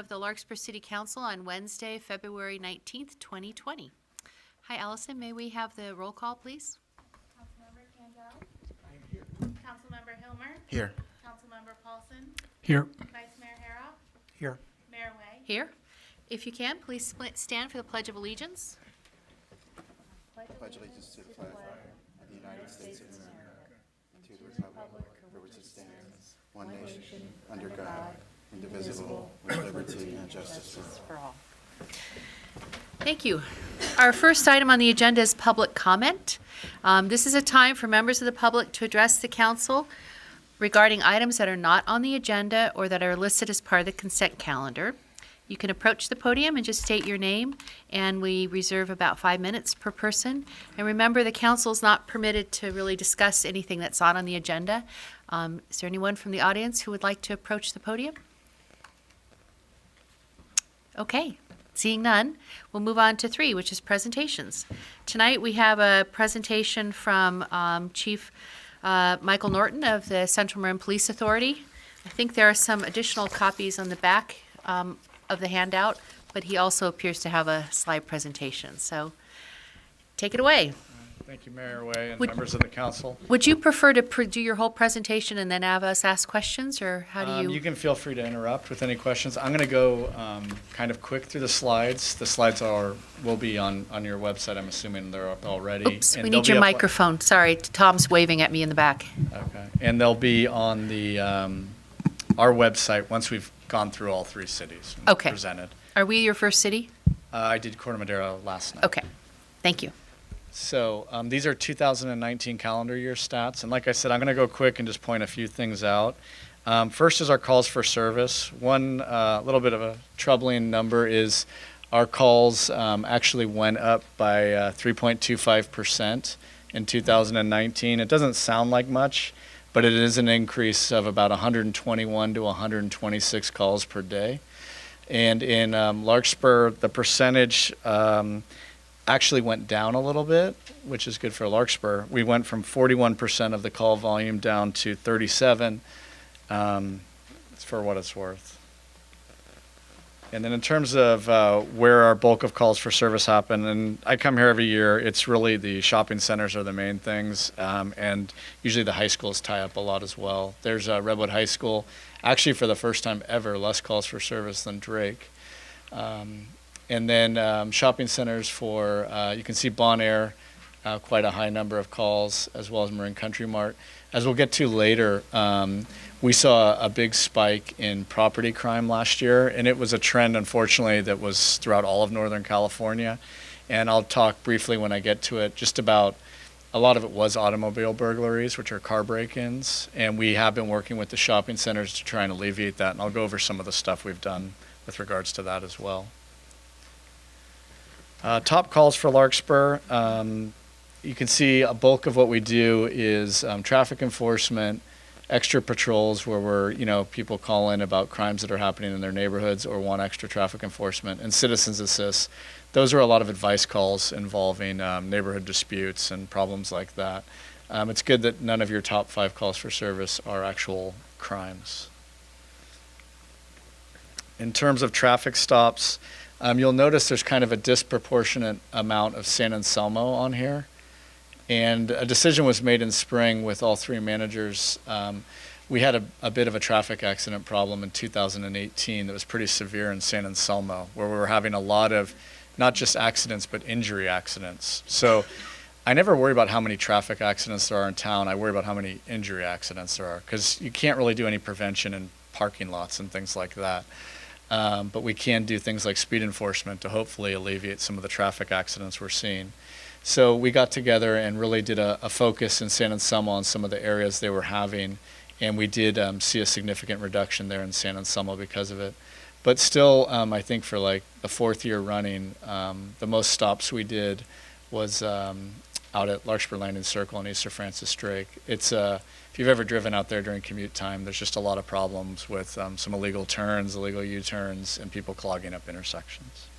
of the Larkspur City Council on Wednesday, February 19th, 2020. Hi, Allison. May we have the roll call, please? Councilmember Candell? I'm here. Councilmember Hilmer? Here. Councilmember Paulson? Here. Vice Mayor Harrop? Here. Mayor Way? Here. If you can, please stand for the Pledge of Allegiance. Pledge allegiance to the flag of the United States of America, to the republic for which it stands, one nation, under God, indivisible, with liberty and justice for all. Thank you. Our first item on the agenda is public comment. This is a time for members of the public to address the council regarding items that are not on the agenda or that are listed as part of the consent calendar. You can approach the podium and just state your name, and we reserve about 5 minutes per person. And remember, the council is not permitted to really discuss anything that's not on the agenda. Is there anyone from the audience who would like to approach the podium? Okay, seeing none, we'll move on to 3, which is presentations. Tonight we have a presentation from Chief Michael Norton of the Central Marin Police Authority. I think there are some additional copies on the back of the handout, but he also appears to have a slide presentation. So take it away. Thank you, Mayor Way and Would- members of the council. Would you prefer to do your whole presentation and then have us ask questions, or how do You can feel free to interrupt with any questions. I'm going to go kind of quick through the slides. The slides will be on your website. I'm assuming they're up already. Oops, And we they'll need be your up- microphone. Sorry, Tom's waving at me in the back. Okay, and they'll be on the our website once we've gone through all 3 cities and Okay. presented. Are we your first city? I did Corte Madera last night. Okay, thank you. So these are 2019 calendar year stats. And like I said, I'm going to go quick and just point a few things out. First is our calls for service. One little bit of a troubling number is our calls actually went up by 3.25% in 2019. It doesn't sound like much, but it is an increase of about 121 to 126 calls per day. And in Larkspur, the percentage actually went down a little bit, which is good for Larkspur. We went from 41% of the call volume down to 37. It's for what it's worth. And then in terms of where our bulk of calls for service happen, and I come here every year, it's really the shopping centers are the main things, and usually the high schools tie up a lot as well. There's Redwood High School, actually for the first time ever, less calls for service than Drake. And then shopping centers for, you can see Bon Air, quite a high number of calls, as well as Marin Country Mart. As we'll get to later, we saw a big spike in property crime last year, and it was a trend, unfortunately, that was throughout all of Northern California. And I'll talk briefly when I get to it, just about a lot of it was automobile burglaries, which are car break-ins, and we have been working with the shopping centers to try and alleviate that, and I'll go over some of the stuff we've done with regards to that as well. Top calls for Larkspur. You can see a bulk of what we do is traffic enforcement, extra patrols where we're, people call in about crimes that are happening in their neighborhoods or want extra traffic enforcement, and citizens assist. Those are a lot of advice calls involving neighborhood disputes and problems like that. It's good that none of your top 5 calls for service are actual crimes. In terms of traffic stops, you'll notice there's kind of a disproportionate amount of San Anselmo on here. And a decision was made in spring with all 3 managers. We had a bit of a traffic accident problem in 2018 that was pretty severe in San Anselmo, where we were having a lot of not just accidents, but injury accidents. So I never worry about how many traffic accidents there are in town. I worry about how many injury accidents there are, because you can't really do any prevention in parking lots and things like that. But we can do things like speed enforcement to hopefully alleviate some of the traffic accidents we're seeing. So we got together and really did a focus in San Anselmo on some of the areas they were having, and we did see a significant reduction there in San Anselmo because of it. But still, I think for like the 4th year running, the most stops we did was out at Larkspur Landing Circle and East of Francis Drake. It's if you've ever driven out there during commute time, there's just a lot of problems with some illegal turns, illegal U-turns, and people clogging up intersections.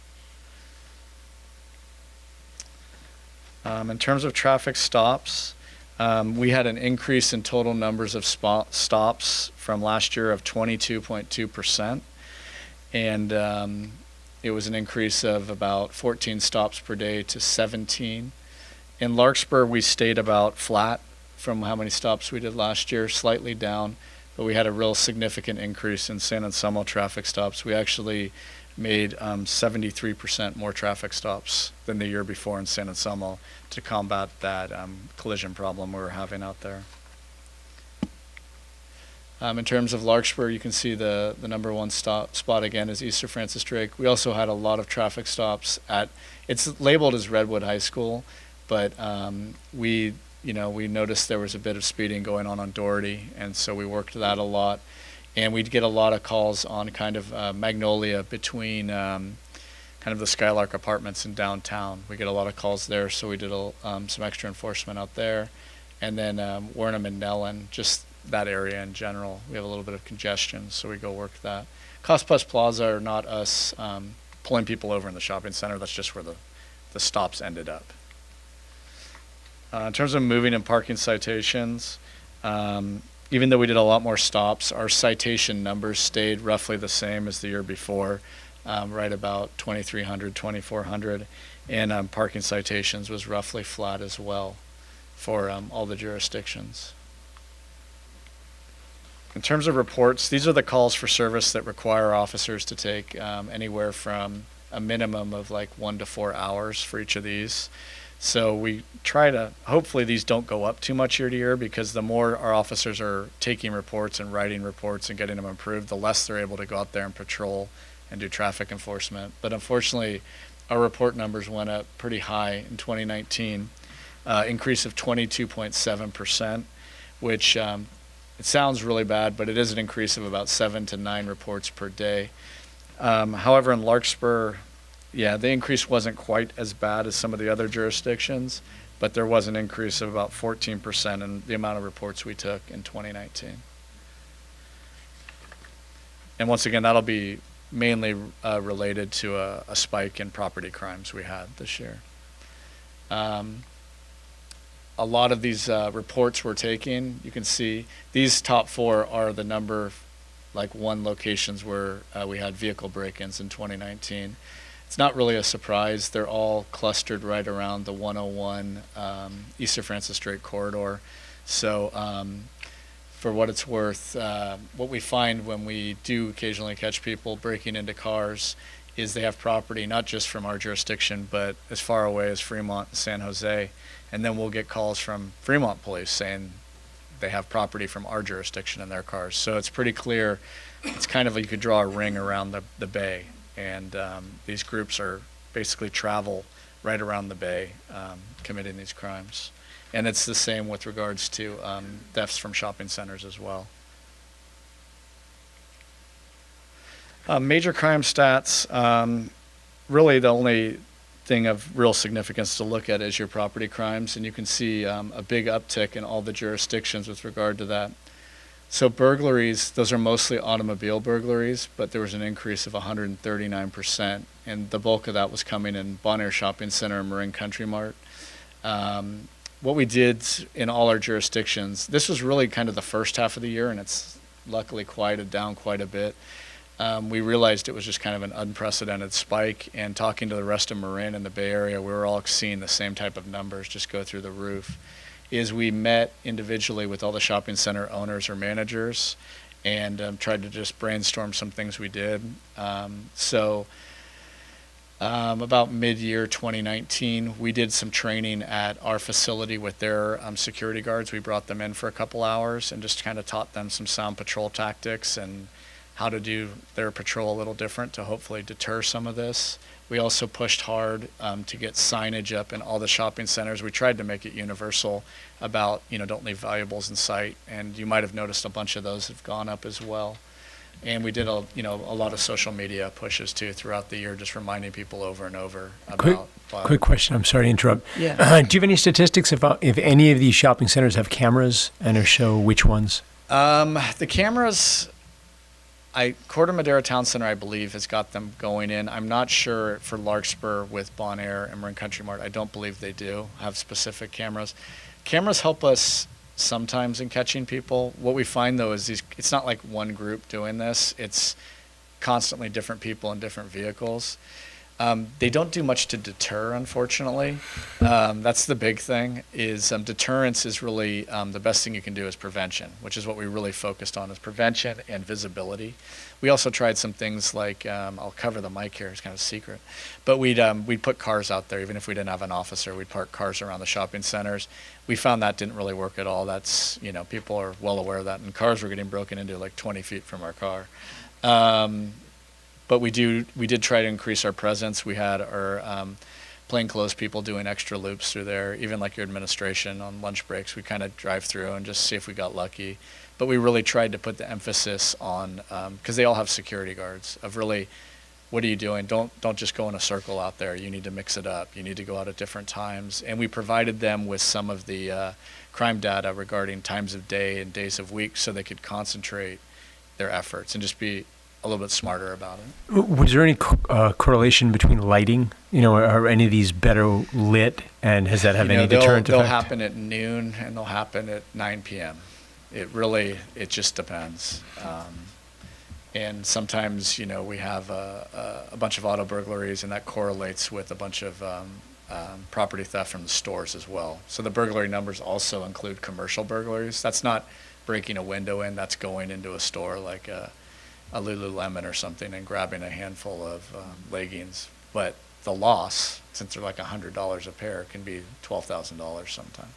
In terms of traffic stops, we had an increase in total numbers of stops from last year of 22.2%. and it was an increase of about 14 stops per day to 17. In Larkspur, we stayed about flat from how many stops we did last year, slightly down, but we had a real significant increase in San Anselmo traffic stops. We actually made 73% more traffic stops than the year before in San Anselmo to combat that collision problem we were having out there. In terms of Larkspur, you can see the number one spot again is Easter Francis Drake. We also had a lot of traffic stops at, it's labeled as Redwood High School, but we noticed there was a bit of speeding going on Doherty, and so we worked that a lot. And we'd get a lot of calls on kind of Magnolia between kind of the Skylark apartments in downtown. We get a lot of calls there, so we did some extra enforcement out there. And then Warrenham and Nellen, just that area in general. We have a little bit of congestion, so we go work that. Cost Plus Plaza are not us pulling people over in the shopping center. That's just where the stops ended up. In terms of moving and parking citations, even though we did a lot more stops, our citation numbers stayed roughly the same as the year before, right about 2,300, 2,400, and parking citations was roughly flat as well for all the jurisdictions. In terms of reports, these are the calls for service that require officers to take anywhere from a minimum of like 1 to 4 hours for each of these. So we try to, hopefully these don't go up too much year to year, because the more our officers are taking reports and writing reports and getting them improved, the less they're able to go out there and patrol and do traffic enforcement. But unfortunately, our report numbers went up pretty high in 2019, increase of 22.7%, which it sounds really bad, but it is an increase of about 7 to 9 reports per day. However, in Larkspur, yeah, the increase wasn't quite as bad as some of the other jurisdictions, but there was an increase of about 14% in the amount of reports we took in 2019. And once again, that'll be mainly related to a spike in property crimes we had this year. A lot of these reports we're taking, you can see these top 4 are the number, like 1 locations where we had vehicle break-ins in 2019. It's not really a surprise. They're all clustered right around the 101 Easter Francis Drake corridor. So for what it's worth, what we find when we do occasionally catch people breaking into cars is they have property not just from our jurisdiction, but as far away as Fremont and San Jose. And then we'll get calls from Fremont police saying they have property from our jurisdiction in their cars. So it's pretty clear. It's kind of like you could draw a ring around the bay. And these groups are basically travel right around the bay committing these crimes. And it's the same with regards to thefts from shopping centers as well. Major crime stats, really the only thing of real significance to look at is your property crimes, and you can see a big uptick in all the jurisdictions with regard to that. So burglaries, those are mostly automobile burglaries, but there was an increase of 139%, and the bulk of that was coming in Bon Air Shopping Center and Marin Country Mart. What we did in all our jurisdictions, this was really kind of the first half of the year, and it's luckily quieted down quite a bit. We realized it was just kind of an unprecedented spike, and talking to the rest of Marin and the Bay Area, we were all seeing the same type of numbers just go through the roof. Is we met individually with all the shopping center owners or managers and tried to just brainstorm some things we did. About mid-year 2019, we did some training at our facility with their security guards. We brought them in for a couple hours and just kind of taught them some sound patrol tactics and how to do their patrol a little different to hopefully deter some of this. We also pushed hard to get signage up in all the shopping centers. We tried to make it universal about, don't leave valuables in sight. And you might have noticed a bunch of those have gone up as well. And we did a lot of social media pushes too throughout the year, just reminding people over and over about. Quick question. I'm sorry to interrupt. Yeah. Do you have any statistics if any of these shopping centers have cameras and or show which ones? The cameras, Corte Madera Town Center, I believe, has got them going in. I'm not sure for Larkspur with Bon Air and Marin Country Mart. I don't believe they do have specific cameras. Cameras help us sometimes in catching people. What we find, though, is it's not like one group doing this. It's constantly different people in different vehicles. They don't do much to deter, unfortunately. That's the big thing, is deterrence is really the best thing you can do is prevention, which is what we really focused on, is prevention and visibility. We also tried some things like, I'll cover the mic here, it's kind of a secret, but we'd put cars out there, even if we didn't have an officer, we'd park cars around the shopping centers. We found that didn't really work at all. That's, people are well aware of that, and cars were getting broken into like 20 feet from our car. But we did try to increase our presence. We had our plainclothes people doing extra loops through there, even like your administration on lunch breaks. We kind of drive through and just see if we got lucky. But we really tried to put the emphasis on, because they all have security guards, of really, what are you doing? Don't just go in a circle out there. You need to mix it up. You need to go out at different times. And we provided them with some of the crime data regarding times of day and days of week so they could concentrate their efforts and just be a little bit smarter about it. Was there any correlation between lighting? Are any of these better lit, and has that have any deterrent they'll effect? happen at noon and they'll happen at 9 p.m. It just depends. And sometimes, we have a bunch of auto burglaries, and that correlates with a bunch of property theft from the stores as well. So the burglary numbers also include commercial burglaries. That's not breaking a window in, that's going into a store like a Lululemon or something and grabbing a handful of leggings. But the loss, since they're like $100 a pair, can be $12,000 sometimes.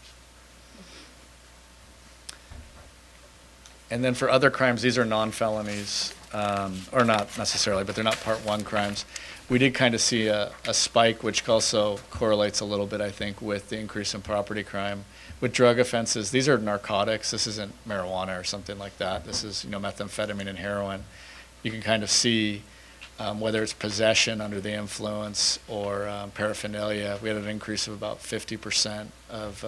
And then for other crimes, these are non-felonies, or not necessarily, but they're not Part 1 crimes. We did kind of see a spike, which also correlates a little bit, I think, with the increase in property crime. With drug offenses, these are narcotics. This isn't marijuana or something like that. This is, methamphetamine and heroin. You can kind of see whether it's possession under the influence or paraphernalia. We had an increase of about 50% of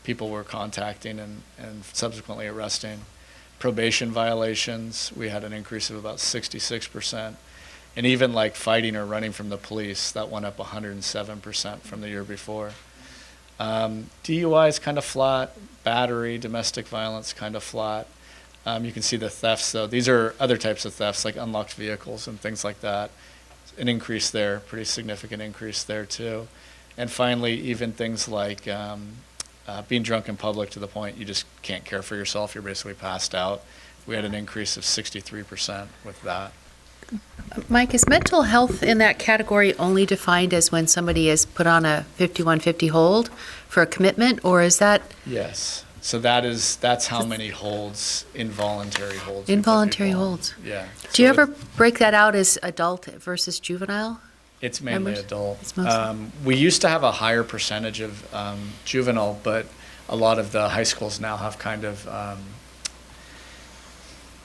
people we're contacting and subsequently arresting. Probation violations, we had an increase of about 66%. And even like fighting or running from the police, that went up 107% from the year before. DUI is kind of flat. Battery, domestic violence, kind of flat. You can see the thefts, though. These are other types of thefts, like unlocked vehicles and things like that. An increase there, pretty significant increase there, too. And finally, even things like being drunk in public to the point you just can't care for yourself. You're basically passed out. We had an increase of 63% with that. Mike, is mental health in that category only defined as when somebody is put on a 5150 hold for a commitment, or is that? Yes. So that's how many holds, involuntary holds. Involuntary holds. Yeah. Do you ever break that out as adult versus juvenile? It's mainly members? adult. It's mostly- We used to have a higher percentage of juvenile, but a lot of the high schools now have kind of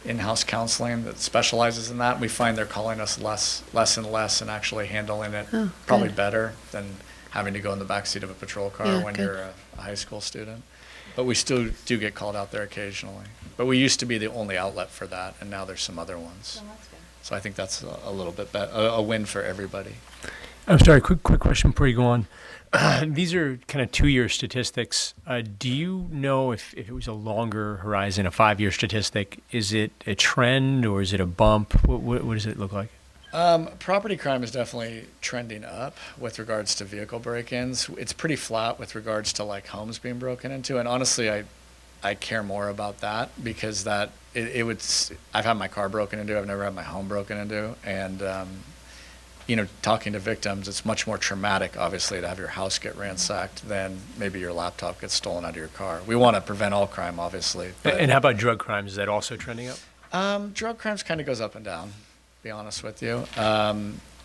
in-house counseling that specializes in that. We find they're calling us less and less and actually handling it probably good. better than having to go in the backseat of a patrol car Yeah, when good. you're a high school student. But we still do get called out there occasionally. But we used to be the only outlet for that, and now there's some other ones. So I think that's a little bit a win for everybody. I'm sorry, quick question before you go on. These are kind of 2-year statistics. Do you know if it was a longer horizon, a 5-year statistic, is it a trend or is it a bump? What does it look like? Property crime is definitely trending up with regards to vehicle break-ins. It's pretty flat with regards to like homes being broken into, and honestly, I care more about that because I've had my car broken into, I've never had my home broken into, and talking to victims, it's much more traumatic, obviously, to have your house get ransacked than maybe your laptop gets stolen out of your car. We want to prevent all crime, obviously. But, And how about drug crimes? Is that also trending up? drug crimes kind of goes up and down, to be honest with you.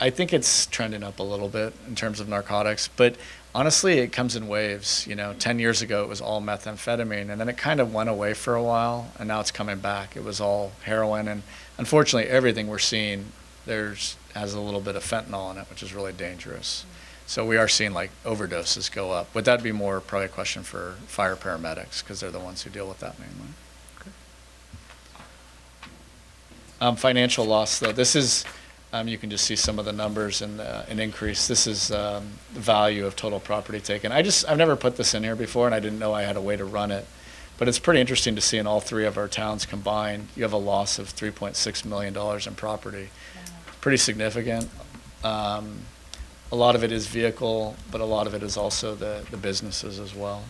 I think it's trending up a little bit in terms of narcotics, but honestly, it comes in waves. 10 years ago, it was all methamphetamine, and then it kind of went away for a while, and now it's coming back. It was all heroin, and unfortunately, everything we're seeing has a little bit of fentanyl in it, which is really dangerous. So we are seeing like overdoses go up. Would that be more probably a question for fire paramedics because they're the ones who deal with that mainly? Okay. Financial loss, though, this is, you can just see some of the numbers and an increase. This is the value of total property taken. I've never put this in here before, and I didn't know I had a way to run it. But it's pretty interesting to see in all three of our towns combined, you have a loss of $3.6 million in property. Pretty significant. A lot of it is vehicle, but a lot of it is also the businesses as well.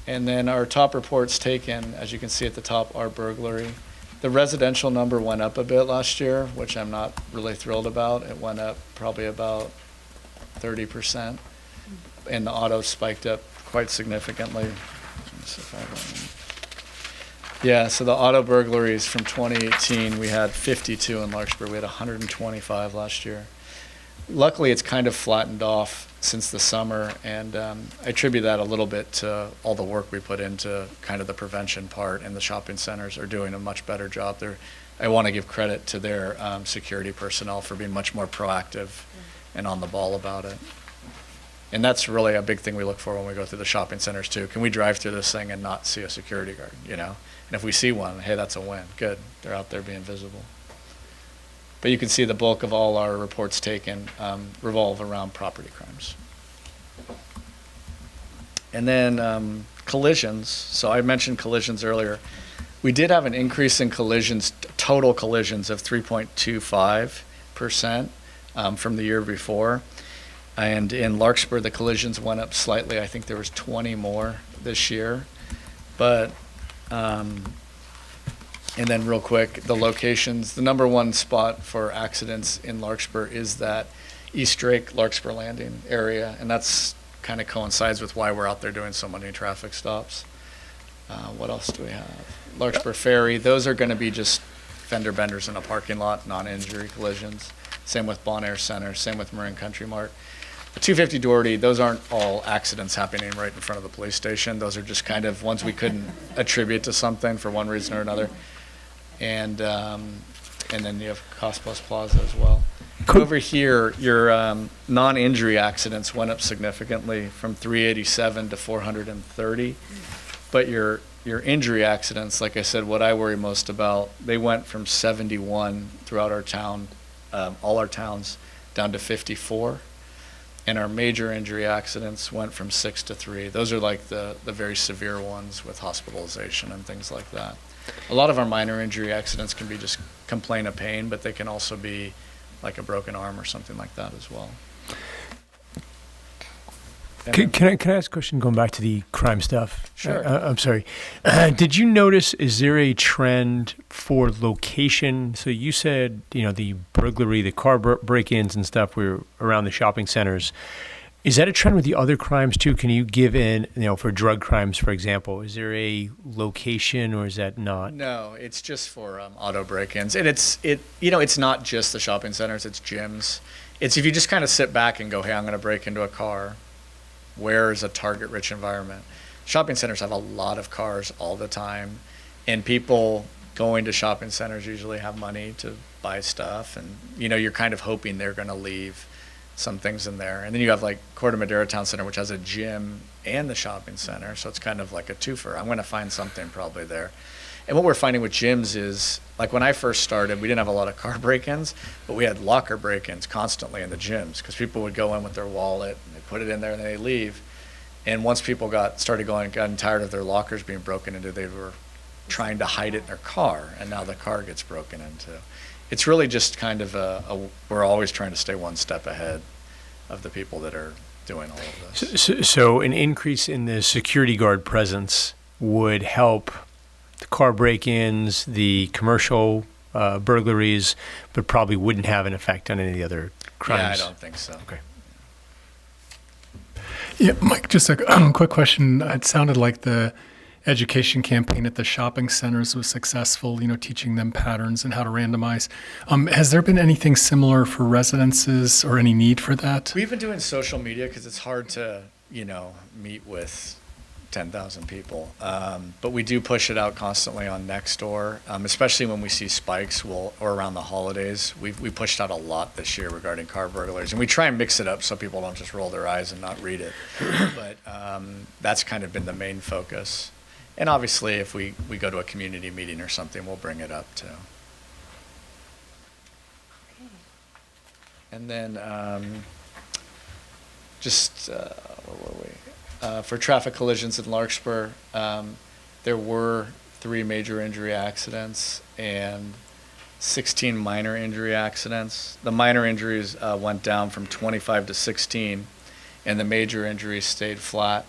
And then our top reports taken, as you can see at the top, are burglary. The residential number went up a bit last year, which I'm not really thrilled about. It went up probably about 30%. And the auto spiked up quite significantly. Let me see if I have that one. Yeah, so the auto burglaries from 2018, we had 52 in Larkspur. We had 125 last year. Luckily, it's kind of flattened off since the summer, and I attribute that a little bit to all the work we put into kind of the prevention part, and the shopping centers are doing a much better job. I want to give credit to their security personnel for being much more proactive and on the ball about it. And that's really a big thing we look for when we go through the shopping centers too. Can we drive through this thing and not see a security guard, you know? And if we see one, hey, that's a win. Good, they're out there being visible. But you can see the bulk of all our reports taken revolve around property crimes. And then collisions. So I mentioned collisions earlier. We did have an increase in collisions, total collisions of 3.25% from the year before. And in Larkspur, the collisions went up slightly. I think there was 20 more this year. But and then real quick, the locations, the number one spot for accidents in Larkspur is that East Drake, Larkspur Landing area, and that's kind of coincides with why we're out there doing so many traffic stops. What else do we have? Larkspur Ferry, those are going to be just fender benders in a parking lot, non-injury collisions. Same with Bon Air Center, same with Marin Country Mart. The 250 Doherty, those aren't all accidents happening right in front of the police station. Those are just kind of ones we couldn't attribute to something for one reason or another. And then you have Cost Plus Plaza as well. Over here, your non-injury accidents went up significantly from 387 to 430. But your injury accidents, like I said, what I worry most about, they went from 71 throughout our town, all our towns, down to 54. And our major injury accidents went from 6 to 3. Those are like the very severe ones with hospitalization and things like that. A lot of our minor injury accidents can be just complaint of pain, but they can also be like a broken arm or something like that as well. Can I ask a question going back to the crime stuff? Sure. I'm sorry. Did you notice, is there a trend for location? So you said, the burglary, the car break-ins and stuff were around the shopping centers. Is that a trend with the other crimes too? Can you give in, for drug crimes, for example, is there a location or is that not? No, it's just for auto break-ins. And it's not just the shopping centers, it's gyms. It's if you just kind of sit back and go, hey, I'm going to break into a car. Where is a target-rich environment? Shopping centers have a lot of cars all the time, and people going to shopping centers usually have money to buy stuff, and you're kind of hoping they're going to leave some things in there. And then you have like Corte Madera Town Center, which has a gym and the shopping center, so it's kind of like a twofer. I'm going to find something probably there. And what we're finding with gyms is, like when I first started, we didn't have a lot of car break-ins, but we had locker break-ins constantly in the gyms because people would go in with their wallet and they put it in there and they leave. And once people gotten tired of their lockers being broken into, they were trying to hide it in their car, and now the car gets broken into. It's really just kind of we're always trying to stay one step ahead of the people that are doing all of this. So an increase in the security guard presence would help the car break-ins, the commercial burglaries, but probably wouldn't have an effect on any of the other crimes. Yeah, I don't think so. Okay. Yeah, Mike, just a quick question. It sounded like the education campaign at the shopping centers was successful, teaching them patterns and how to randomize. Has there been anything similar for residences or any need for that? We've been doing social media because it's hard to, meet with 10,000 people. But we do push it out constantly on Nextdoor, especially when we see spikes or around the holidays. We pushed out a lot this year regarding car burglaries. And we try and mix it up so people don't just roll their eyes and not read it. But that's kind of been the main focus. And obviously, if we go to a community meeting or something, we'll bring it up too. And then where were we? for traffic collisions in Larkspur, there were 3 major injury accidents and 16 minor injury accidents. The minor injuries went down from 25 to 16, and the major injuries stayed flat.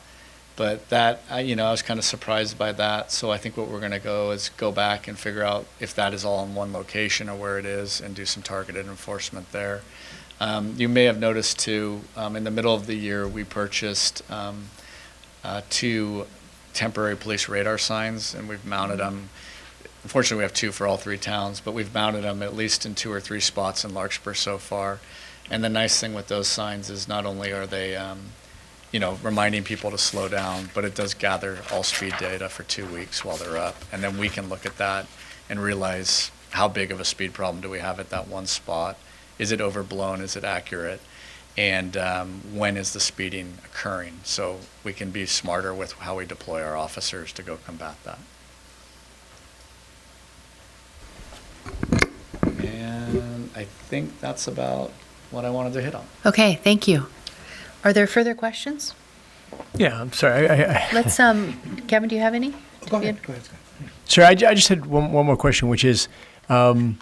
But that, I was kind of surprised by that. So I think what we're going to go back and figure out if that is all in one location or where it is, and do some targeted enforcement there. You may have noticed too, in the middle of the year, we purchased 2 temporary police radar signs, and we've mounted them. Unfortunately, we have 2 for all 3 towns, but we've mounted them at least in 2 or 3 spots in Larkspur so far. And the nice thing with those signs is not only are they, reminding people to slow down, but it does gather all speed data for 2 weeks while they're up. And then we can look at that and realize how big of a speed problem do we have at that one spot. Is it overblown? Is it accurate? And when is the speeding occurring? So we can be smarter with how we deploy our officers to go combat that. And I think that's about what I wanted to hit on. Okay, thank you. Are there further questions? Yeah, I'm sorry. Let's, Kevin, do you have any? Go ahead. Sir, I just had one more question, which is, as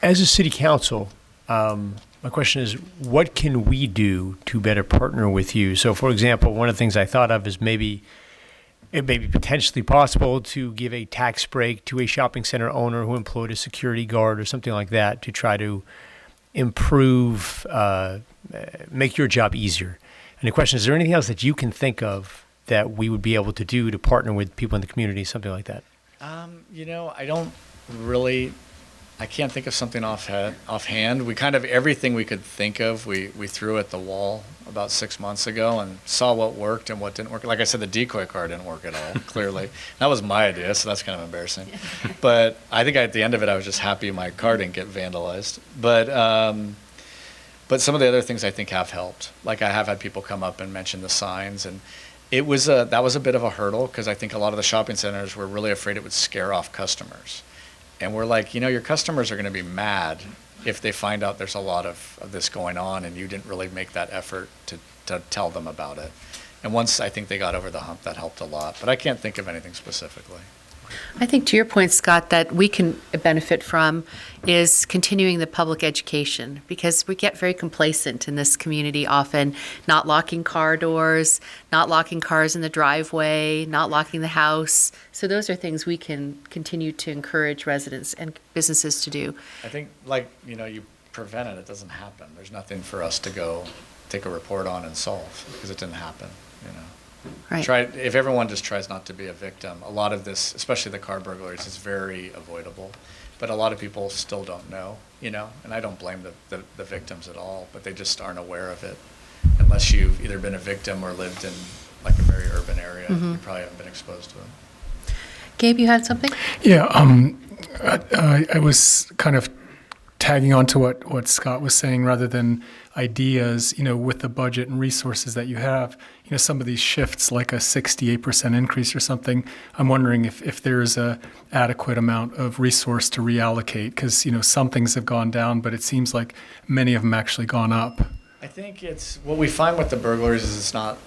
a city council, my question is, what can we do to better partner with you? So, for example, one of the things I thought of is maybe it may be potentially possible to give a tax break to a shopping center owner who employed a security guard or something like that to try to improve, make your job easier. And the question is there anything else that you can think of that we would be able to do to partner with people in the community, something like that? I don't really, I can't think of something offhand. We kind of, everything we could think of, we threw at the wall about 6 months ago and saw what worked and what didn't work. Like I said, the decoy car didn't work at all, clearly. That was my idea, so that's kind of embarrassing. But I think at the end of it, I was just happy my car didn't get vandalized. But some of the other things I think have helped. Like I have had people come up and mention the signs, and that was a bit of a hurdle because I think a lot of the shopping centers were really afraid it would scare off customers. And we're like, your customers are going to be mad if they find out there's a lot of this going on and you didn't really make that effort to tell them about it. And once I think they got over the hump, that helped a lot. But I can't think of anything specifically. I think to your point, Scott, that we can benefit from is continuing the public education, because we get very complacent in this community often, not locking car doors, not locking cars in the driveway, not locking the house. So those are things we can continue to encourage residents and businesses to do. I think, you prevent it, it doesn't happen. There's nothing for us to go take a report on and solve because it didn't happen, Right. If everyone just tries not to be a victim, a lot of this, especially the car burglaries, is very avoidable. But a lot of people still don't know, and I don't blame the victims at all, but they just aren't aware of it. Unless you've either been a victim or lived in like a very urban area, you probably haven't been exposed to it. Gabe, you had something? Yeah, I was kind of tagging on to what Scott was saying rather than ideas, with the budget and resources that you have, some of these shifts like a 68% increase or something, I'm wondering if there's a adequate amount of resource to reallocate because, some things have gone down, but it seems like many of them actually gone up. I think it's, what we find with the burglaries is it's not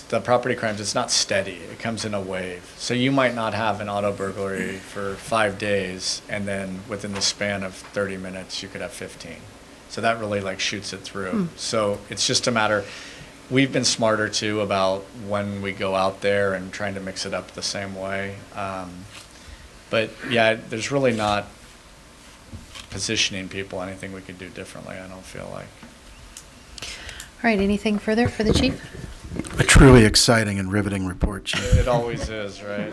the property crimes, it's not steady. It comes in a wave. So you might not have an auto burglary for 5 days, and then within the span of 30 minutes, you could have 15. So that really shoots it through. So it's just a matter, we've been smarter too about when we go out there and trying to mix it up the same way. But yeah, there's really not positioning people anything we could do differently, I don't feel like. All right, anything further for the chief? A truly exciting and riveting report, Chief. It always is, right?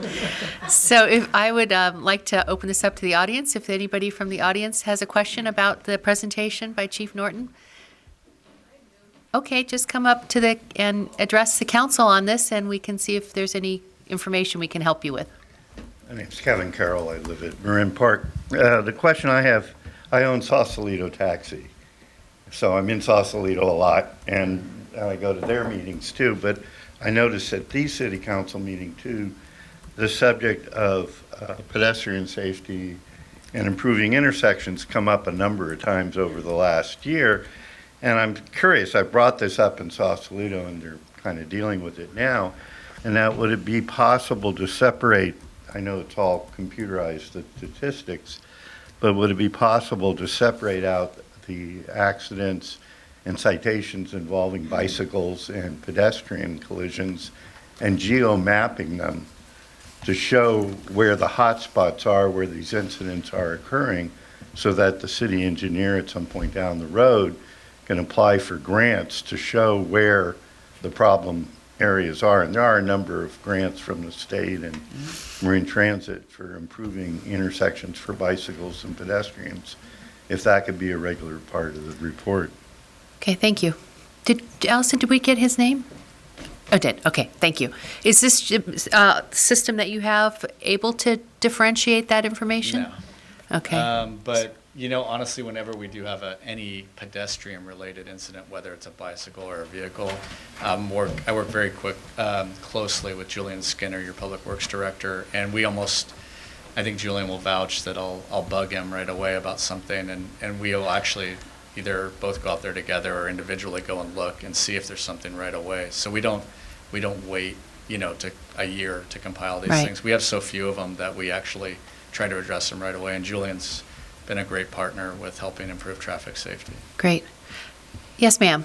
So if I would like to open this up to the audience. If anybody from the audience has a question about the presentation by Chief Norton. Okay, just come up to and address the council on this, and we can see if there's any information we can help you with. My name's Kevin Carroll. I live at Marin Park. The question I have, I own Sausalito Taxi. So I'm in Sausalito a lot, and I go to their meetings too, but I noticed at the city council meeting too, the subject of pedestrian safety and improving intersections come up a number of times over the last year. and I'm curious, I brought this up in Sausalito, and they're kind of dealing with it now, and that would it be possible to separate, I know it's all computerized, the statistics, but would it be possible to separate out the accidents and citations involving bicycles and pedestrian collisions and geo-mapping them to show where the hot spots are, where these incidents are occurring, so that the city engineer at some point down the road can apply for grants to show where the problem areas are. And there are a number of grants from the state and Marine Transit for improving intersections for bicycles and pedestrians, if that could be a regular part of the report. Okay, thank you. Allison, did we get his name? Oh, did. Okay, thank you. Is this system that you have able to differentiate that information? No. Okay. But, you know, honestly, whenever we do have any pedestrian-related incident, whether it's a bicycle or a vehicle, I work very closely with Julian Skinner, your Public Works Director, and I think Julian will vouch that I'll bug him right away about something, and we'll actually either both go out there together or individually go and look and see if there's something right away. So we don't wait, to a year to compile these Right. things. We have so few of them that we actually try to address them right away. And Julian's been a great partner with helping improve traffic safety. Great. Yes, ma'am.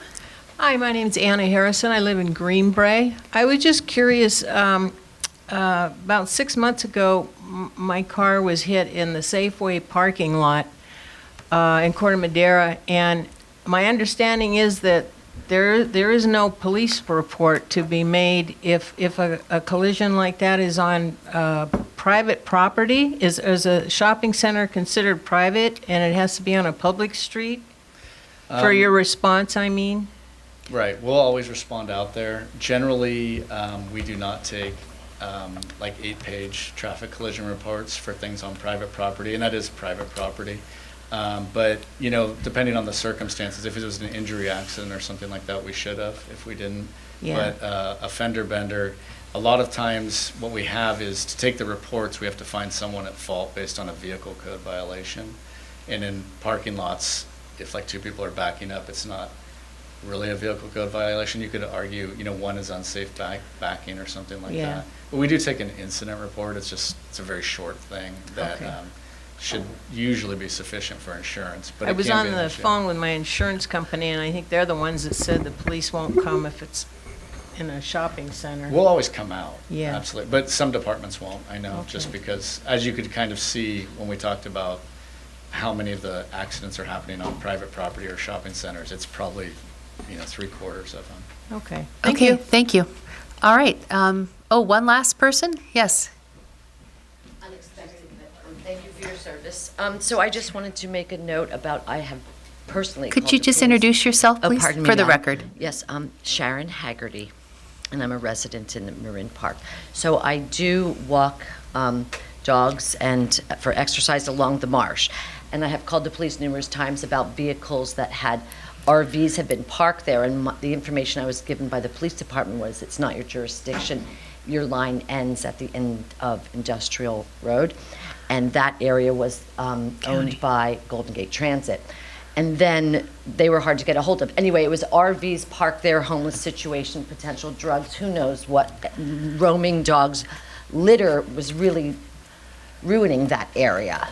Hi, my name's Anna Harrison. I live in Greenbrae. I was just curious, about 6 months ago, my car was hit in the Safeway parking lot in Corte Madera, and my understanding is that there is no police report to be made if a collision like that is on private property. Is a shopping center considered private and it has to be on a public street? For your response, I mean? Right, we'll always respond out there. Generally, we do not take like 8-page traffic collision reports for things on private property, and that is private property. But, depending on the circumstances, if it was an injury accident or something like that, we should have, if we didn't. Yeah. But a fender bender, a lot of times what we have is to take the reports, we have to find someone at fault based on a vehicle code violation. And in parking lots, if like 2 people are backing up, it's not really a vehicle code violation. You could argue, one is unsafe backing or something like Yeah. that. But we do take an incident report. It's a very short thing that Okay. should usually be sufficient for insurance. But I it was can on be an the issue. phone with my insurance company, and I think they're the ones that said the police won't come if it's in a shopping center. We'll always come out. Yeah. Absolutely. But some departments won't, I know, just Okay. because, as you could kind of see when we talked about how many of the accidents are happening on private property or shopping centers, it's probably, 3/4 of them. Okay, thank Okay, you. thank you. All right. One last person? Yes. Unexpected, but thank you for your service. So I just wanted to make a note about, I have personally Could called you the just police. introduce yourself, Oh, please, pardon me, for the ma'am. record? Yes, I'm Sharon Haggerty, and I'm a resident in Marin Park. So I do walk dogs and for exercise along the marsh. And I have called the police numerous times about vehicles that had RVs have been parked there, and the information I was given by the police department was it's not your jurisdiction. Your line ends at the end of Industrial Road, and that area was owned by Golden Gate Transit. And then they were hard to get a hold of. Anyway, it was RVs parked there, homeless situation, potential drugs, who knows what, roaming dogs, litter was really ruining that area.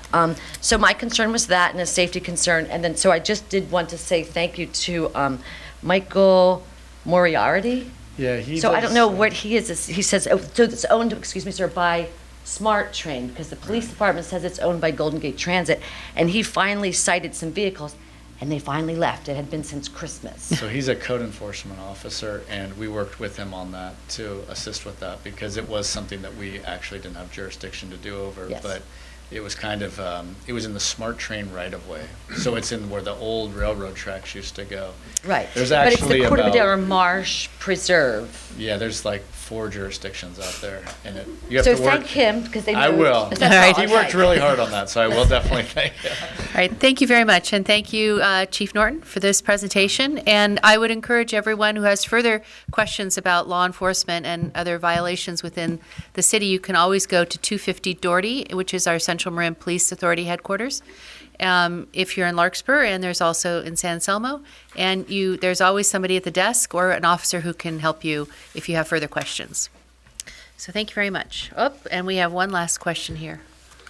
So my concern was that, and a safety concern. And then, so I just did want to say thank you to Michael Moriarty. Yeah, So I don't know what he is. He says, so it's owned, excuse me, sir, by Smart Train, because the police department says it's owned by Golden Gate Transit. And he finally cited some vehicles, and they finally left. It had been since Christmas. So he's a code enforcement officer, and we worked with him on that to assist with that, because it was something that we actually didn't have jurisdiction to do over. Yes. But it was kind of, it was in the Smart Train right-of-way. So it's in where the old railroad tracks used to go. Right. There's But it's actually the Corte about- Madera Marsh Preserve. Yeah, there's like 4 jurisdictions out there, and you have So to work. thank him, because they moved. I will. That's All right. all. He worked really hard on that, so I will definitely thank him. All right, thank you very much, and thank you, Chief Norton, for this presentation. And I would encourage everyone who has further questions about law enforcement and other violations within the city, you can always go to 250 Doherty, which is our Central Marin Police Authority headquarters, if you're in Larkspur, and there's also in San Anselmo. And there's always somebody at the desk or an officer who can help you if you have further questions. So thank you very much. Oh, and we have one last question here.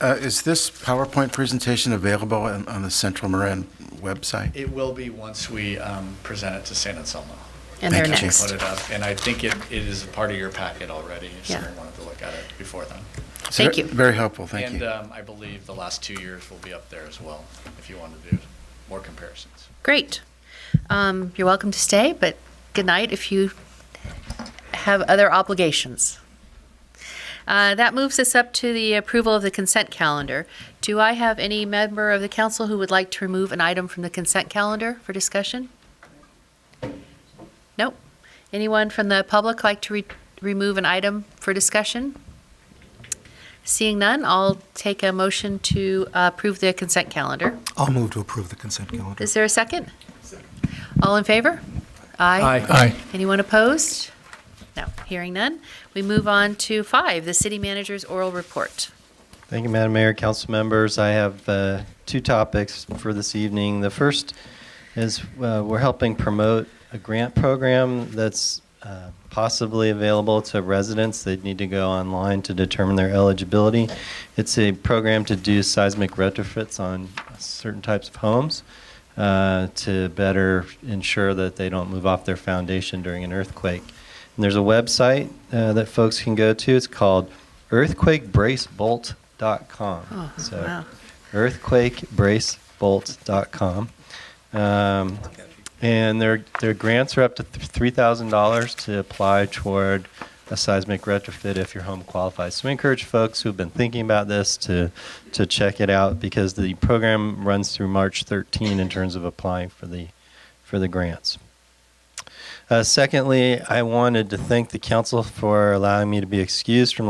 Is this PowerPoint presentation available on the Central Marin website? It will be once we present it to San Anselmo. And they're Thank you, next. Put it up, and I think it is a part of your packet already, if Yeah. someone wanted to look at it before then. Thank you. Very helpful, thank And you. I believe the last 2 years will be up there as well, if you want to do more comparisons. Great. You're welcome to stay, but good night if you have other obligations. That moves us up to the approval of the consent calendar. Do I have any member of the council who would like to remove an item from the consent calendar for discussion? Nope. Anyone from the public like to remove an item for discussion? Seeing none, I'll take a motion to approve the consent calendar. I'll move to approve the consent calendar. Is there a second? All in favor? Aye. Aye. Anyone opposed? No. Hearing none. We move on to 5, the city manager's oral report. Thank you, Madam Mayor, council members. I have 2 topics for this evening. The first is we're helping promote a grant program that's possibly available to residents. They need to go online to determine their eligibility. It's a program to do seismic retrofits on certain types of homes to better ensure that they don't move off their foundation during an earthquake. And there's a website that folks can go to. It's called earthquakebracebolt.com. Oh, So wow. earthquakebracebolt.com. And their grants are up to $3,000 to apply toward a seismic retrofit if your home qualifies. So we encourage folks who've been thinking about this to check it out, because the program runs through March 13 in terms of applying for the grants. Secondly, I wanted to thank the council for allowing me to be excused from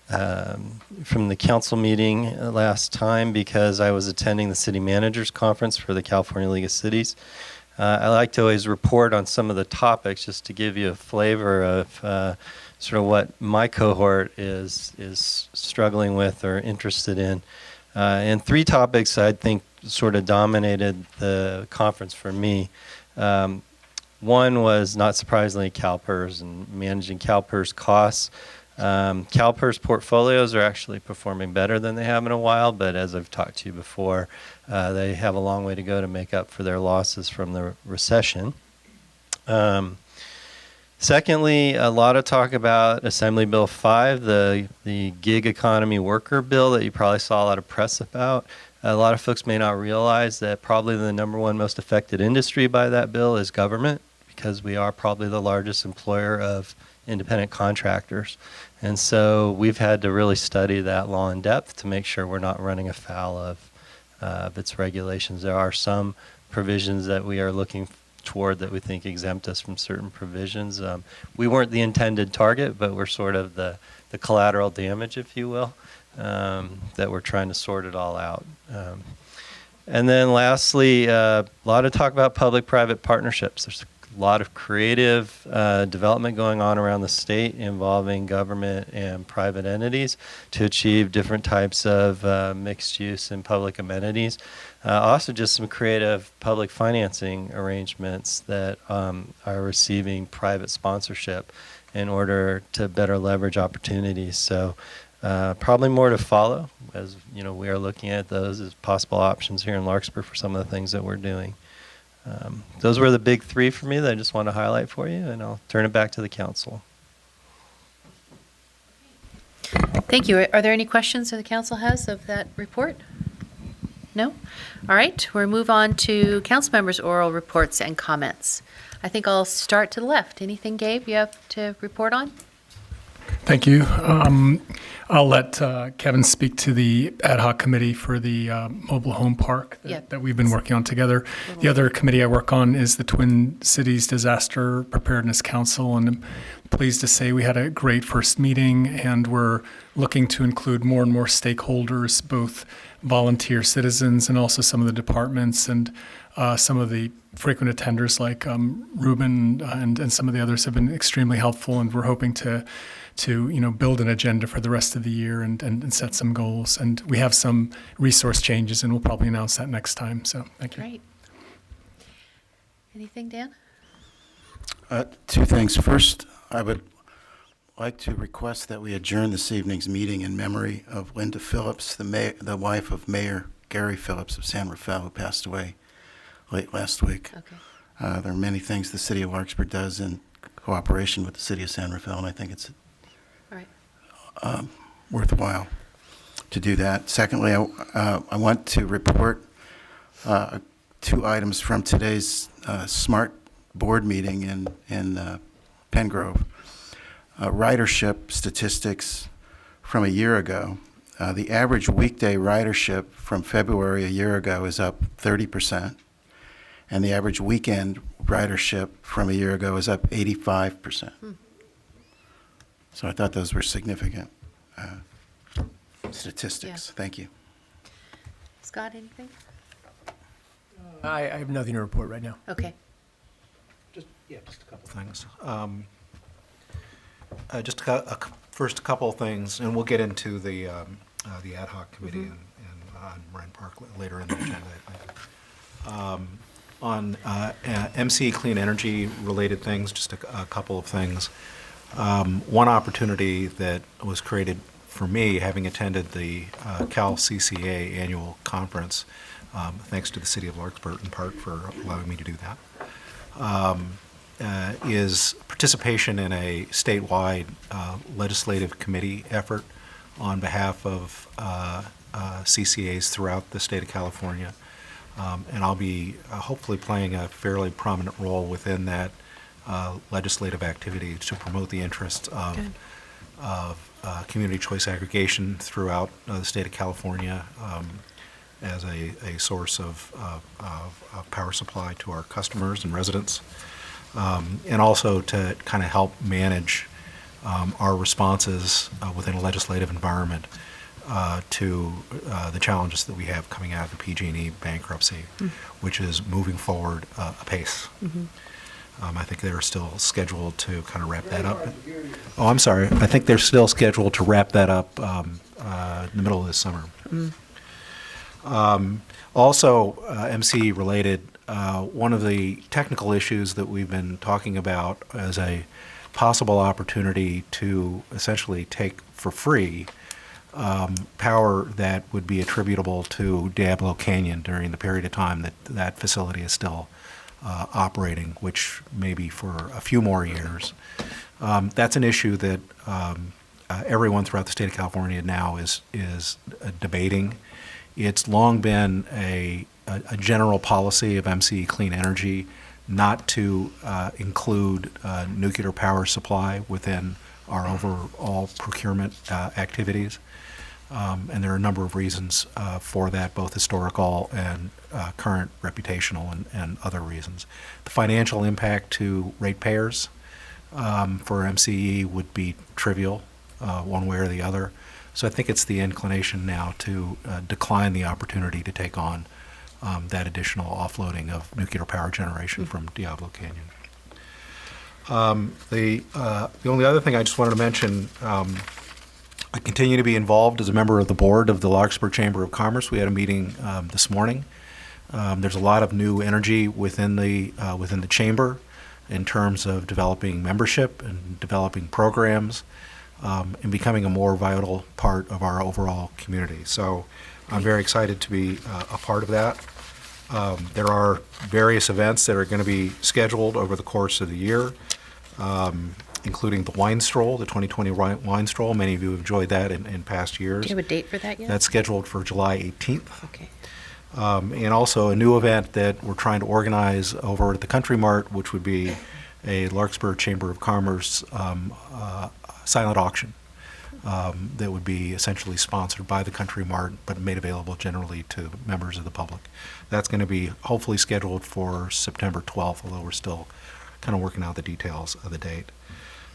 the council meeting last time because I was attending the city managers conference for the California League of Cities. I like to always report on some of the topics just to give you a flavor of sort of what my cohort is struggling with or interested in. And 3 topics I think sort of dominated the conference for me. One was, not surprisingly, CalPERS and managing CalPERS costs. CalPERS portfolios are actually performing better than they have in a while, but as I've talked to you before, they have a long way to go to make up for their losses from the recession. Secondly, a lot of talk about Assembly Bill 5, the gig economy worker bill that you probably saw a lot of press about. A lot of folks may not realize that probably the #1 most affected industry by that bill is government, because we are probably the largest employer of independent contractors. And so we've had to really study that law in depth to make sure we're not running afoul of its regulations. There are some provisions that we are looking toward that we think exempt us from certain provisions. We weren't the intended target, but we're sort of the collateral damage, if you will, that we're trying to sort it all out. And then lastly, a lot of talk about public-private partnerships. There's a lot of creative development going on around the state involving government and private entities to achieve different types of mixed use and public amenities. Also just some creative public financing arrangements that are receiving private sponsorship in order to better leverage opportunities. So probably more to follow, as you know, we are looking at those as possible options here in Larkspur for some of the things that we're doing. Those were the big 3 for me that I just want to highlight for you, and I'll turn it back to the council. Thank you. Are there any questions that the council has of that report? No? All right, we'll move on to council members' oral reports and comments. I think I'll start to the left. Anything, Gabe, you have to report on? Thank you. I'll let Kevin speak to the Ad-Hoc committee for the mobile home park that we've been working on together. The other committee I work on is the Twin Cities Disaster Preparedness Council, and pleased to say we had a great first meeting, and we're looking to include more and more stakeholders, both volunteer citizens and also some of the departments and some of the frequent attenders like Ruben and some of the others have been extremely helpful, and we're hoping to build an agenda for the rest of the year and set some goals. And we have some resource changes, and we'll probably announce that next time. So thank you. Great. Anything, Dan? Two things. First, I would like to request that we adjourn this evening's meeting in memory of Linda Phillips, the wife of Mayor Gary Phillips of San Rafael, who passed away late last week. Okay. There are many things the city of Larkspur does in cooperation with the city of San Rafael, and I think it's All right. worthwhile to do that. Secondly, I want to report two items from today's SMART board meeting in Pengrove. Ridership statistics from a year ago. The average weekday ridership from February a year ago is up 30%, and the average weekend ridership from a year ago is up 85%. So I thought those were significant statistics. Yeah. Thank you. Scott, anything? I have nothing to report right now. Okay. Just a couple things. First, a couple of things, and we'll get into the Ad-Hoc committee and on Marin Park later in the agenda, I think. On MC Clean Energy related things, just a couple of things. One opportunity that was created for me, having attended the Cal CCA annual conference, thanks to the city of Larkspur in part for allowing me to do that, is participation in a statewide legislative committee effort on behalf of CCAs throughout the state of California. And I'll be hopefully playing a fairly prominent role within that legislative activity to promote the interests of community choice aggregation throughout the state of California as a source of power supply to our customers and residents. And also to kind of help manage our responses within a legislative environment to the challenges that we have coming out of the PG&E bankruptcy, which is moving forward apace. I think they're still scheduled to kind of wrap that up. Oh, I'm sorry. I think they're still scheduled to wrap that up in the middle of this summer. Also, MC related, one of the technical issues that we've been talking about as a possible opportunity to essentially take for free power that would be attributable to Diablo Canyon during the period of time that that facility is still operating, which may be for a few more years. That's an issue that everyone throughout the state of California now is debating. It's long been a general policy of MC Clean Energy not to include nuclear power supply within our overall procurement activities. And there are a number of reasons for that, both historical and current reputational and other reasons. The financial impact to ratepayers for MCE would be trivial one way or the other. So I think it's the inclination now to decline the opportunity to take on that additional offloading of nuclear power generation from Diablo Canyon. The only other thing I just wanted to mention, I continue to be involved as a member of the board of the Larkspur Chamber of Commerce. We had a meeting this morning. There's a lot of new energy within the chamber in terms of developing membership and developing programs and becoming a more vital part of our overall community. So I'm very excited to be a part of that. There are various events that are going to be scheduled over the course of the year, including the Wine Stroll, the 2020 Wine Stroll. Many of you have enjoyed that in past years. Do you have a date for that yet? That's scheduled for July 18th. Okay. And also a new event that we're trying to organize over at the Country Mart, which would be a Larkspur Chamber of Commerce silent auction that would be essentially sponsored by the Country Mart, but made available generally to members of the public. That's going to be hopefully scheduled for September 12th, although we're still kind of working out the details of the date.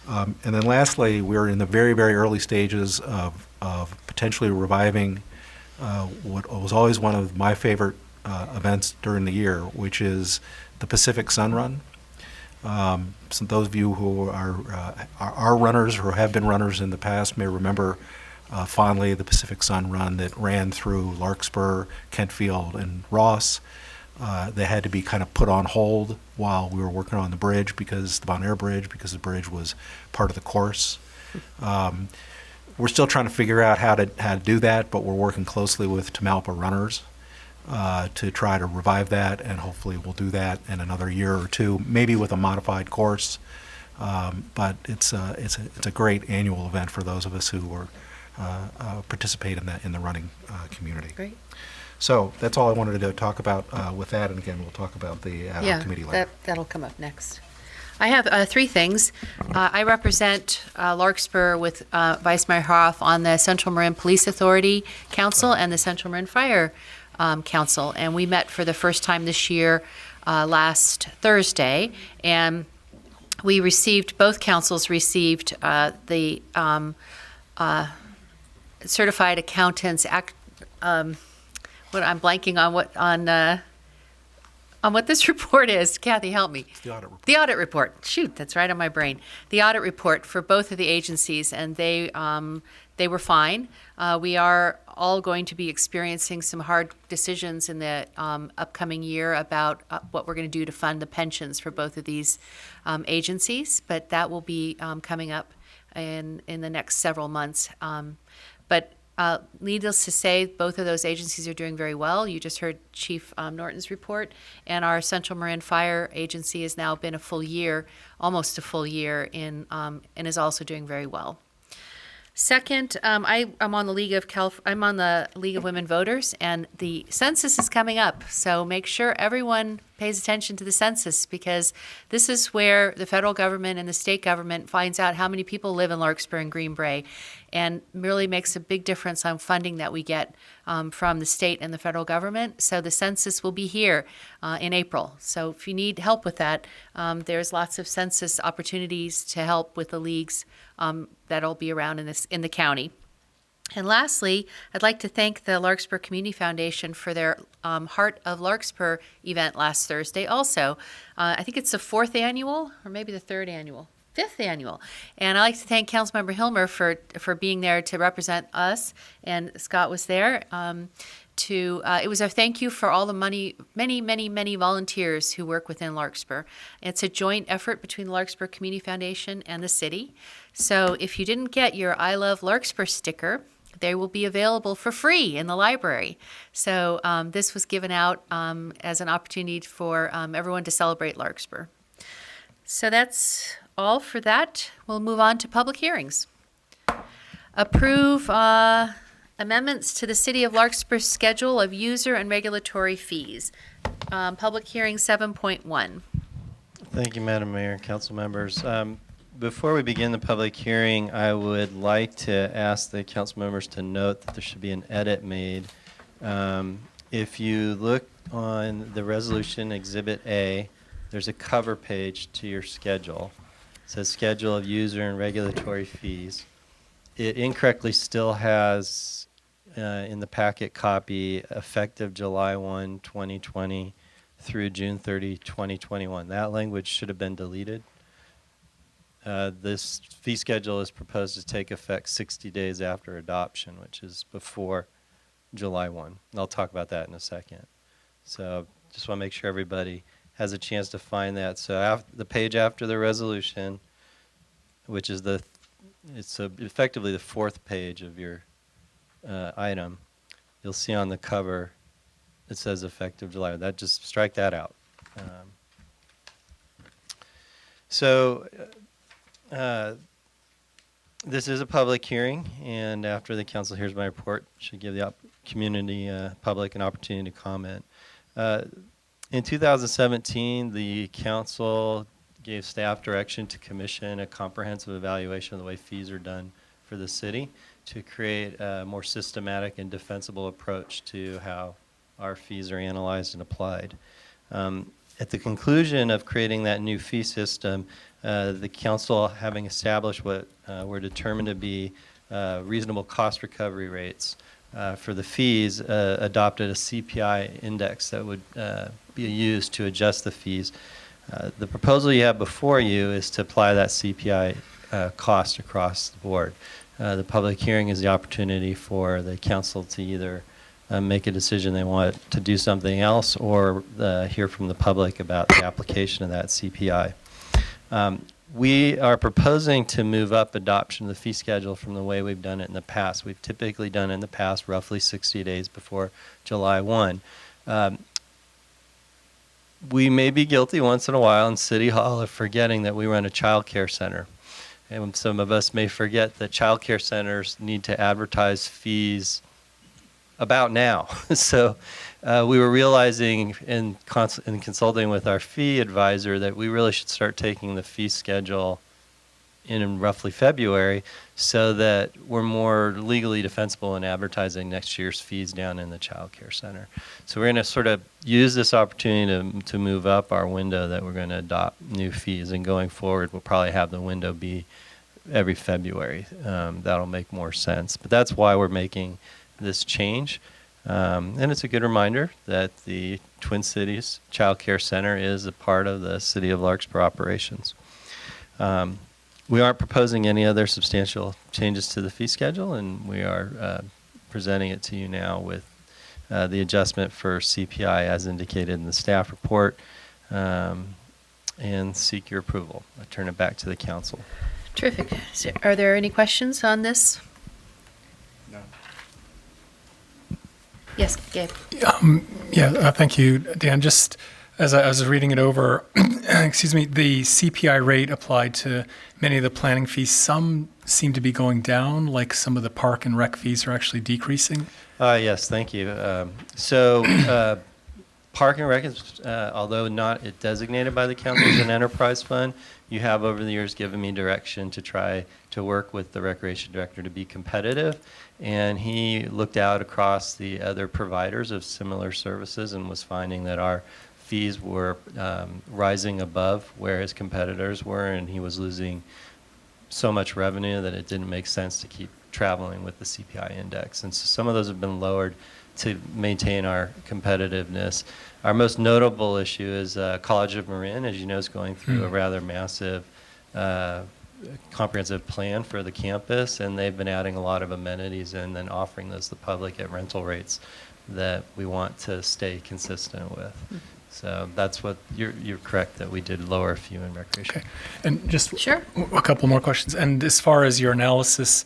And then lastly, we're in the very, very early stages of potentially reviving what was always one of my favorite events during the year, which is the Pacific Sun Run. So those of you who are runners or have been runners in the past may remember fondly the Pacific Sun Run that ran through Larkspur, Kentfield, and Ross. They had to be kind of put on hold while we were working on the bridge, because the Bon Air Bridge, because the bridge was part of the course. We're still trying to figure out how to do that, but we're working closely with Tamalpa runners to try to revive that, and hopefully we'll do that in another year or two, maybe with a modified course. But it's a great annual event for those of us who are participate in the running community. Great. So that's all I wanted to talk about with that, and again, we'll talk about the ad hoc committee later. That'll come up next. I have three things. I represent Larkspur with Vice Mayor Hoff on the Central Marin Police Authority Council and the Central Marin Fire Council, and we met for the first time this year last Thursday, and we received, both councils received the certified accountants what I'm blanking on what this report is. Kathy, help me. It's the audit report. The audit report. Shoot, that's right on my brain. The audit report for both of the agencies, and they were fine. We are all going to be experiencing some hard decisions in the upcoming year about what we're going to do to fund the pensions for both of these agencies, but that will be coming up in the next several months. But needless to say, both of those agencies are doing very well. You just heard Chief Norton's report, and our Central Marin Fire Agency has now been a full year, almost a full year, and is also doing very well. Second, I'm on the League of Women Voters, and the census is coming up. So make sure everyone pays attention to the census, because this is where the federal government and the state government finds out how many people live in Larkspur and Green Bay, and really makes a big difference on funding that we get from the state and the federal government. So the census will be here in April. So if you need help with that, there's lots of census opportunities to help with the leagues that'll be around in the county. And lastly, I'd like to thank the Larkspur Community Foundation for their Heart of Larkspur event last Thursday also. I think it's the 4th annual, or maybe the 3rd annual. 5th annual. And I'd like to thank Councilmember Hilmer for being there to represent us, and Scott was there. It was a thank you for all the many volunteers who work within Larkspur. It's a joint effort between the Larkspur Community Foundation and the city. So if you didn't get your I Love Larkspur sticker, they will be available for free in the library. So this was given out as an opportunity for everyone to celebrate Larkspur. So that's all for that. We'll move on to public hearings. Approve amendments to the City of Larkspur's schedule of user and regulatory fees. Public hearing 7.1. Thank you, Madam Mayor and council members. Before we begin the public hearing, I would like to ask the council members to note that there should be an edit made. If you look on the resolution Exhibit A, there's a cover page to your schedule. It says Schedule of User and Regulatory Fees. It incorrectly still has in the packet copy effective July 1, 2020 through June 30, 2021. That language should have been deleted. This fee schedule is proposed to take effect 60 days after adoption, which is before July 1. And I'll talk about that in a second. So just want to make sure everybody has a chance to find that. So the page after the resolution, which is effectively the 4th page of your item, you'll see on the cover it says effective July. That just strike that out. This is a public hearing, and after the council hears my report, should give the community public an opportunity to comment. In 2017, the council gave staff direction to commission a comprehensive evaluation of the way fees are done for the city to create a more systematic and defensible approach to how our fees are analyzed and applied. At the conclusion of creating that new fee system, the council, having established what were determined to be reasonable cost recovery rates for the fees, adopted a CPI index that would be used to adjust the fees. The proposal you have before you is to apply that CPI cost across the board. The public hearing is the opportunity for the council to either make a decision they want to do something else or hear from the public about the application of that CPI. We are proposing to move up adoption of the fee schedule from the way we've done it in the past. We've typically done it in the past roughly 60 days before July 1. We may be guilty once in a while in City Hall of forgetting that we run a child care center. And some of us may forget that child care centers need to advertise fees about now. So we were realizing in consulting with our fee advisor that we really should start taking the fee schedule in roughly February so that we're more legally defensible in advertising next year's fees down in the child care center. So we're going to sort of use this opportunity to move up our window that we're going to adopt new fees, and going forward we'll probably have the window be every February. That'll make more sense. But that's why we're making this change. And it's a good reminder that the Twin Cities Child Care Center is a part of the City of Larkspur operations. We aren't proposing any other substantial changes to the fee schedule, and we are presenting it to you now with the adjustment for CPI as indicated in the staff report, and seek your approval. I turn it back to the council. Terrific. Are there any questions on this? No. Yes, Gabe. Thank you, Dan. Just as I was reading it over, excuse me, the CPI rate applied to many of the planning fees, some seem to be going down, like some of the park and rec fees are actually decreasing. Yes, thank you. Park and Rec is, although not designated by the council as an enterprise fund, you have over the years given me direction to try to work with the recreation director to be competitive. And he looked out across the other providers of similar services and was finding that our fees were rising above where his competitors were, and he was losing so much revenue that it didn't make sense to keep traveling with the CPI index. And so some of those have been lowered to maintain our competitiveness. Our most notable issue is College of Marin, as you know, is going through a rather massive comprehensive plan for the campus, and they've been adding a lot of amenities and then offering those to the public at rental rates that we want to stay consistent with. So that's what you're correct that we did lower a few in recreation. Okay. And just Sure. a couple more questions. And as far as your analysis,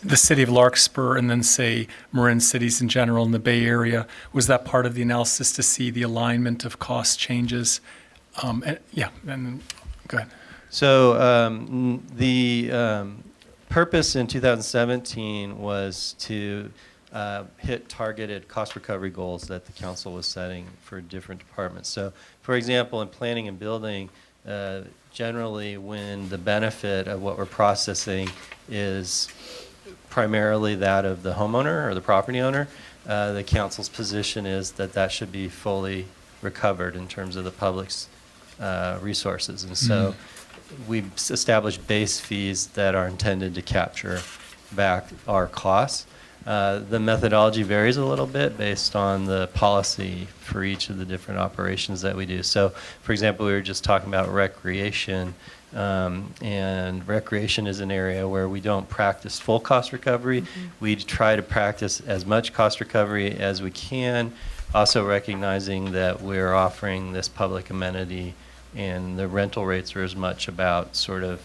the city of Larkspur and then say Marin cities in general in the Bay Area, was that part of the analysis to see the alignment of cost changes? And then go ahead. So the purpose in 2017 was to hit targeted cost recovery goals that the council was setting for different departments. So, for example, in planning and building, generally when the benefit of what we're processing is primarily that of the homeowner or the property owner, the council's position is that that should be fully recovered in terms of the public's resources. And so we've established base fees that are intended to capture back our costs. The methodology varies a little bit based on the policy for each of the different operations that we do. So, for example, we were just talking about recreation, and recreation is an area where we don't practice full cost recovery. We try to practice as much cost recovery as we can, also recognizing that we're offering this public amenity and the rental rates are as much about sort of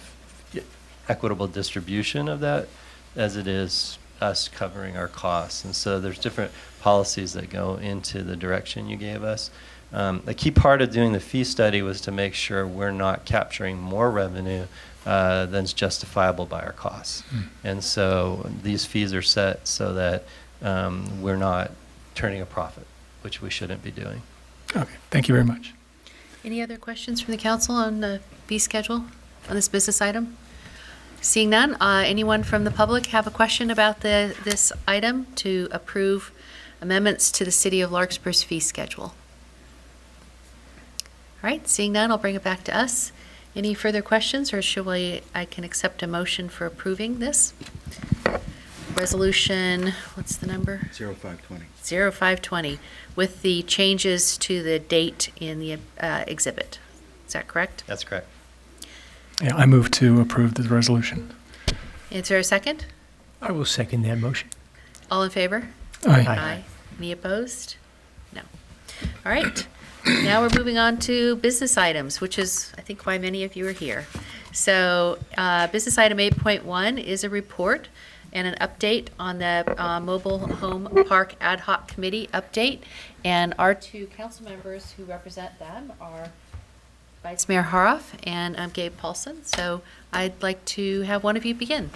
equitable distribution of that as it is us covering our costs. And so there's different policies that go into the direction you gave us. A key part of doing the fee study was to make sure we're not capturing more revenue than's justifiable by our costs. And so these fees are set so that we're not turning a profit, which we shouldn't be doing. Okay, thank you very much. Any other questions from the council on the fee schedule on this business item? Seeing none, anyone from the public have a question about this item to approve amendments to the City of Larkspur's fee schedule? All right, seeing none, I'll bring it back to us. Any further questions, or I can accept a motion for approving this? Resolution, what's the number? 0520. 0520, with the changes to the date in the exhibit. Is that correct? That's correct. Yeah, I move to approve the resolution. Is there a second? I will second that motion. All in favor? Aye. Any opposed? No. All right. Now we're moving on to business items, which is, I think, why many of you are here. So, business item 8.1 is a report and an update on the Mobile Home Park Ad-Hoc Committee update. And our two council members who represent them are Vice Mayor Haroff and Gabe Paulson. So I'd like to have one of you begin.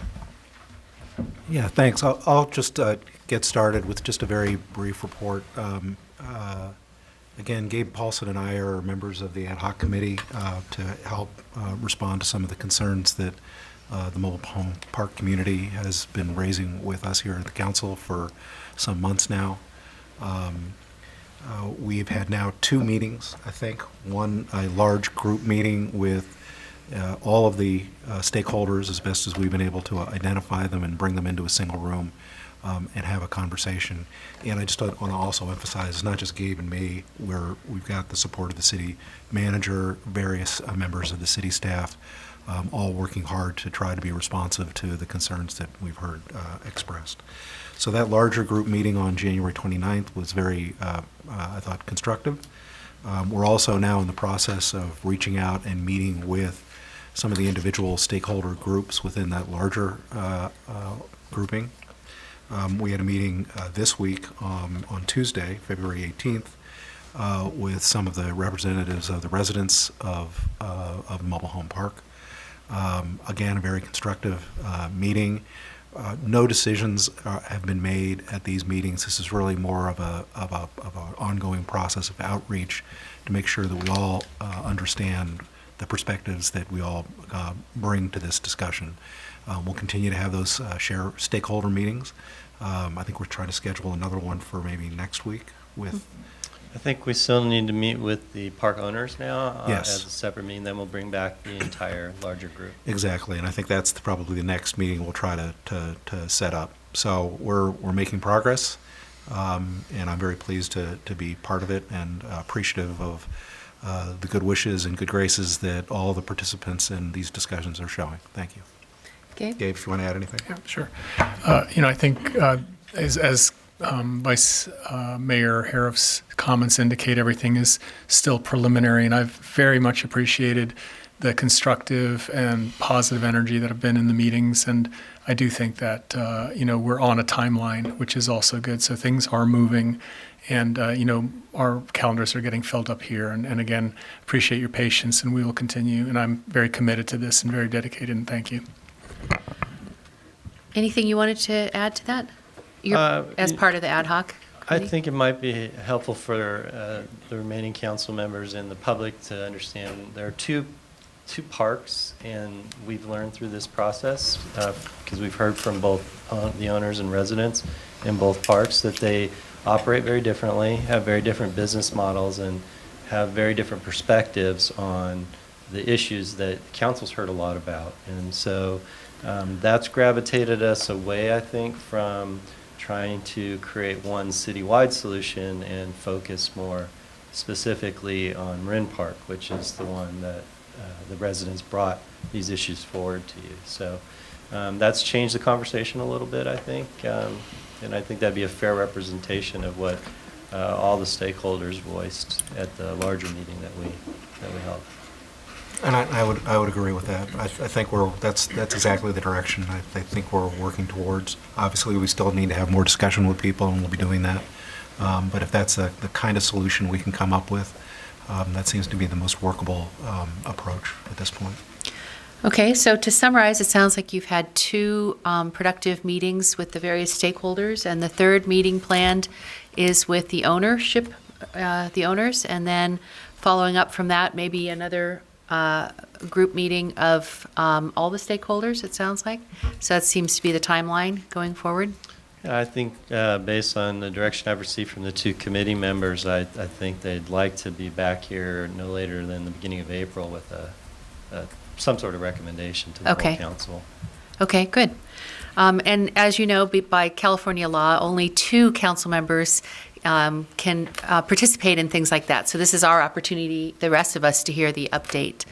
Yeah, thanks. I'll just get started with just a very brief report. Again, Gabe Paulson and I are members of the Ad Hoc Committee to help respond to some of the concerns that the mobile home park community has been raising with us here at the council for some months now. We've had now 2 meetings, I think. One, a large group meeting with all of the stakeholders as best as we've been able to identify them and bring them into a single room and have a conversation. And I just want to also emphasize, it's not just Gabe and me, where we've got the support of the city manager, various members of the city staff, all working hard to try to be responsive to the concerns that we've heard expressed. So that larger group meeting on January 29th was very, I thought, constructive. We're also now in the process of reaching out and meeting with some of the individual stakeholder groups within that larger grouping. We had a meeting this week on Tuesday, February 18th, with some of the representatives of the residents of Mobile Home Park. Again, a very constructive meeting. No decisions have been made at these meetings. This is really more of an ongoing process of outreach to make sure that we all understand the perspectives that we all bring to this discussion. We'll continue to have those stakeholder meetings. I think we're trying to schedule another one for maybe next week with. I think we still need to meet with the park owners now Yes. as a separate meeting. Then we'll bring back the entire larger group. Exactly, and I think that's probably the next meeting we'll try to set up. So we're making progress, and I'm very pleased to be part of it and appreciative of the good wishes and good graces that all the participants in these discussions are showing. Thank you. Gabe? Gabe, if you want to add anything? Yeah, sure. I think as Vice Mayor Harroff's comments indicate, everything is still preliminary, and I've very much appreciated the constructive and positive energy that have been in the meetings, and I do think that, we're on a timeline, which is also good, so things are moving, and, our calendars are getting filled up here, and again, appreciate your patience, and we will continue, and I'm very committed to this and very dedicated, and thank you. Anything you wanted to add to that? As part of the ad hoc I committee? think it might be helpful for the remaining council members and the public to understand there are two parks, and we've learned through this process, because we've heard from both the owners and residents in both parks, that they operate very differently, have very different business models, and have very different perspectives on the issues that council's heard a lot about. And so that's gravitated us away, I think, from trying to create one citywide solution and focus more specifically on Marin Park, which is the one that the residents brought these issues forward to you. So that's changed the conversation a little bit, I think, and I think that'd be a fair representation of what all the stakeholders voiced at the larger meeting that we held. And I would agree with that. I think that's exactly the direction I think we're working towards. Obviously, we still need to have more discussion with people, and we'll be doing that. But if that's the kind of solution we can come up with, that seems to be the most workable approach at this point. Okay, so to summarize, it sounds like you've had 2 productive meetings with the various stakeholders, and the 3rd meeting planned is with the ownership, the owners, and then following up from that, maybe another group meeting of all the stakeholders, it sounds like. So that seems to be the timeline going forward. I think based on the direction I've received from the two committee members, I think they'd like to be back here no later than the beginning of April with some sort of recommendation to the Okay. whole council. Okay, good. And as you know, by California law, only 2 council members can participate in things like that. So this is our opportunity, the rest of us, to hear the update.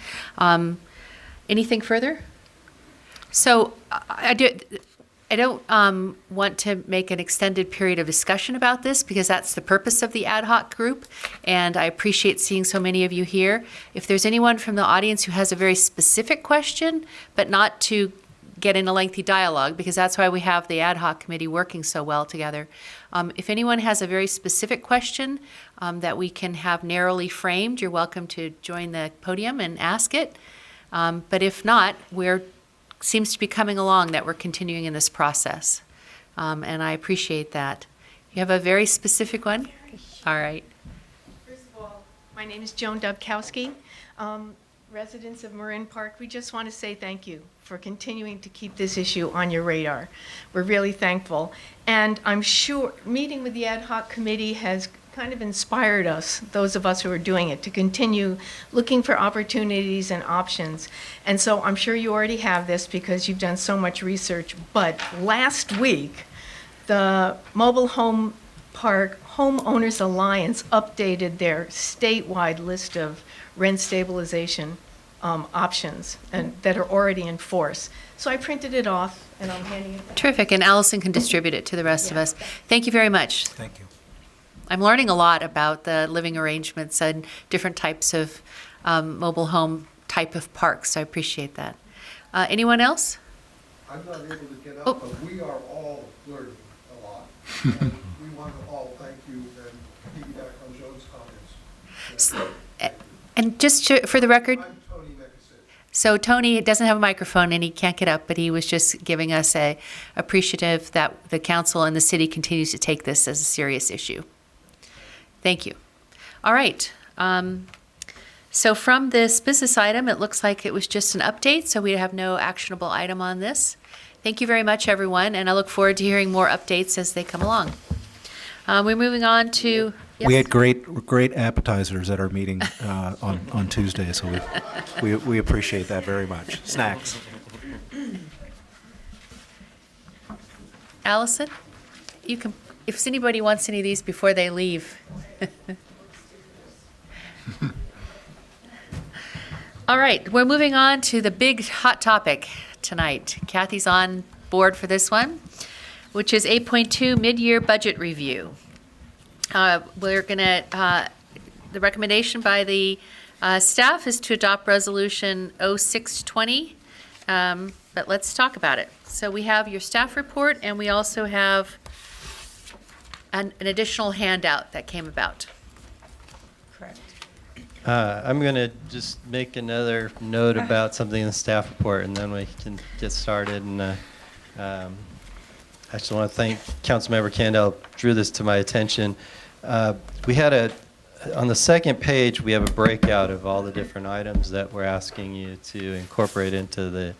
Anything further? So I don't want to make an extended period of discussion about this because that's the purpose of the ad hoc group, and I appreciate seeing so many of you here. If there's anyone from the audience who has a very specific question, but not to get in a lengthy dialogue, because that's why we have the ad hoc committee working so well together. If anyone has a very specific question that we can have narrowly framed, you're welcome to join the podium and ask it. But if not, seems to be coming along that we're continuing in this process. And I appreciate that. You have a very specific one? All right. First of all, my name is Joan Dubkowski. Residents of Marin Park, we just want to say thank you for continuing to keep this issue on your radar. We're really thankful. And I'm sure meeting with the ad hoc committee has kind of inspired us, those of us who are doing it, to continue looking for opportunities and options. And so I'm sure you already have this because you've done so much research. But last week, the Mobile Home Park Homeowners Alliance updated their statewide list of rent stabilization options and that are already in force. So I printed it off and I'm handing it back. Terrific, and Allison can distribute it to the rest of us. Thank you very much. Thank you. I'm learning a lot about the living arrangements and different types of mobile home type of parks, so I appreciate that. Anyone else? I'm not able to get Oh. up, but we are all learning a lot. And we want to all thank you and piggyback on Joan's comments. And just for the record, I'm Tony Mekasich. so Tony doesn't have a microphone and he can't get up, but he was just giving us a appreciative that the council and the city continues to take this as a serious issue. Thank you. All right. So from this business item, it looks like it was just an update, so we have no actionable item on this. Thank you very much, everyone, and I look forward to hearing more updates as they come along. We're moving on to... Yes? We had great appetizers at our meeting on Tuesday, so we appreciate that very much. Snacks. Allison, you can, if anybody wants any of these before they leave. All right, we're moving on to the big hot topic tonight. Kathy's on board for this one, which is 8.2 mid-year budget review. We're going to, the recommendation by the staff is to adopt resolution 0620, but let's talk about it. So we have your staff report and we also have an additional handout that came about. Correct. I'm going to just make another note about something in the staff report, and then we can get started. And I just want to thank Councilmember Candell, drew this to my attention. We had on the second page, we have a breakout of all the different items that we're asking you to incorporate into the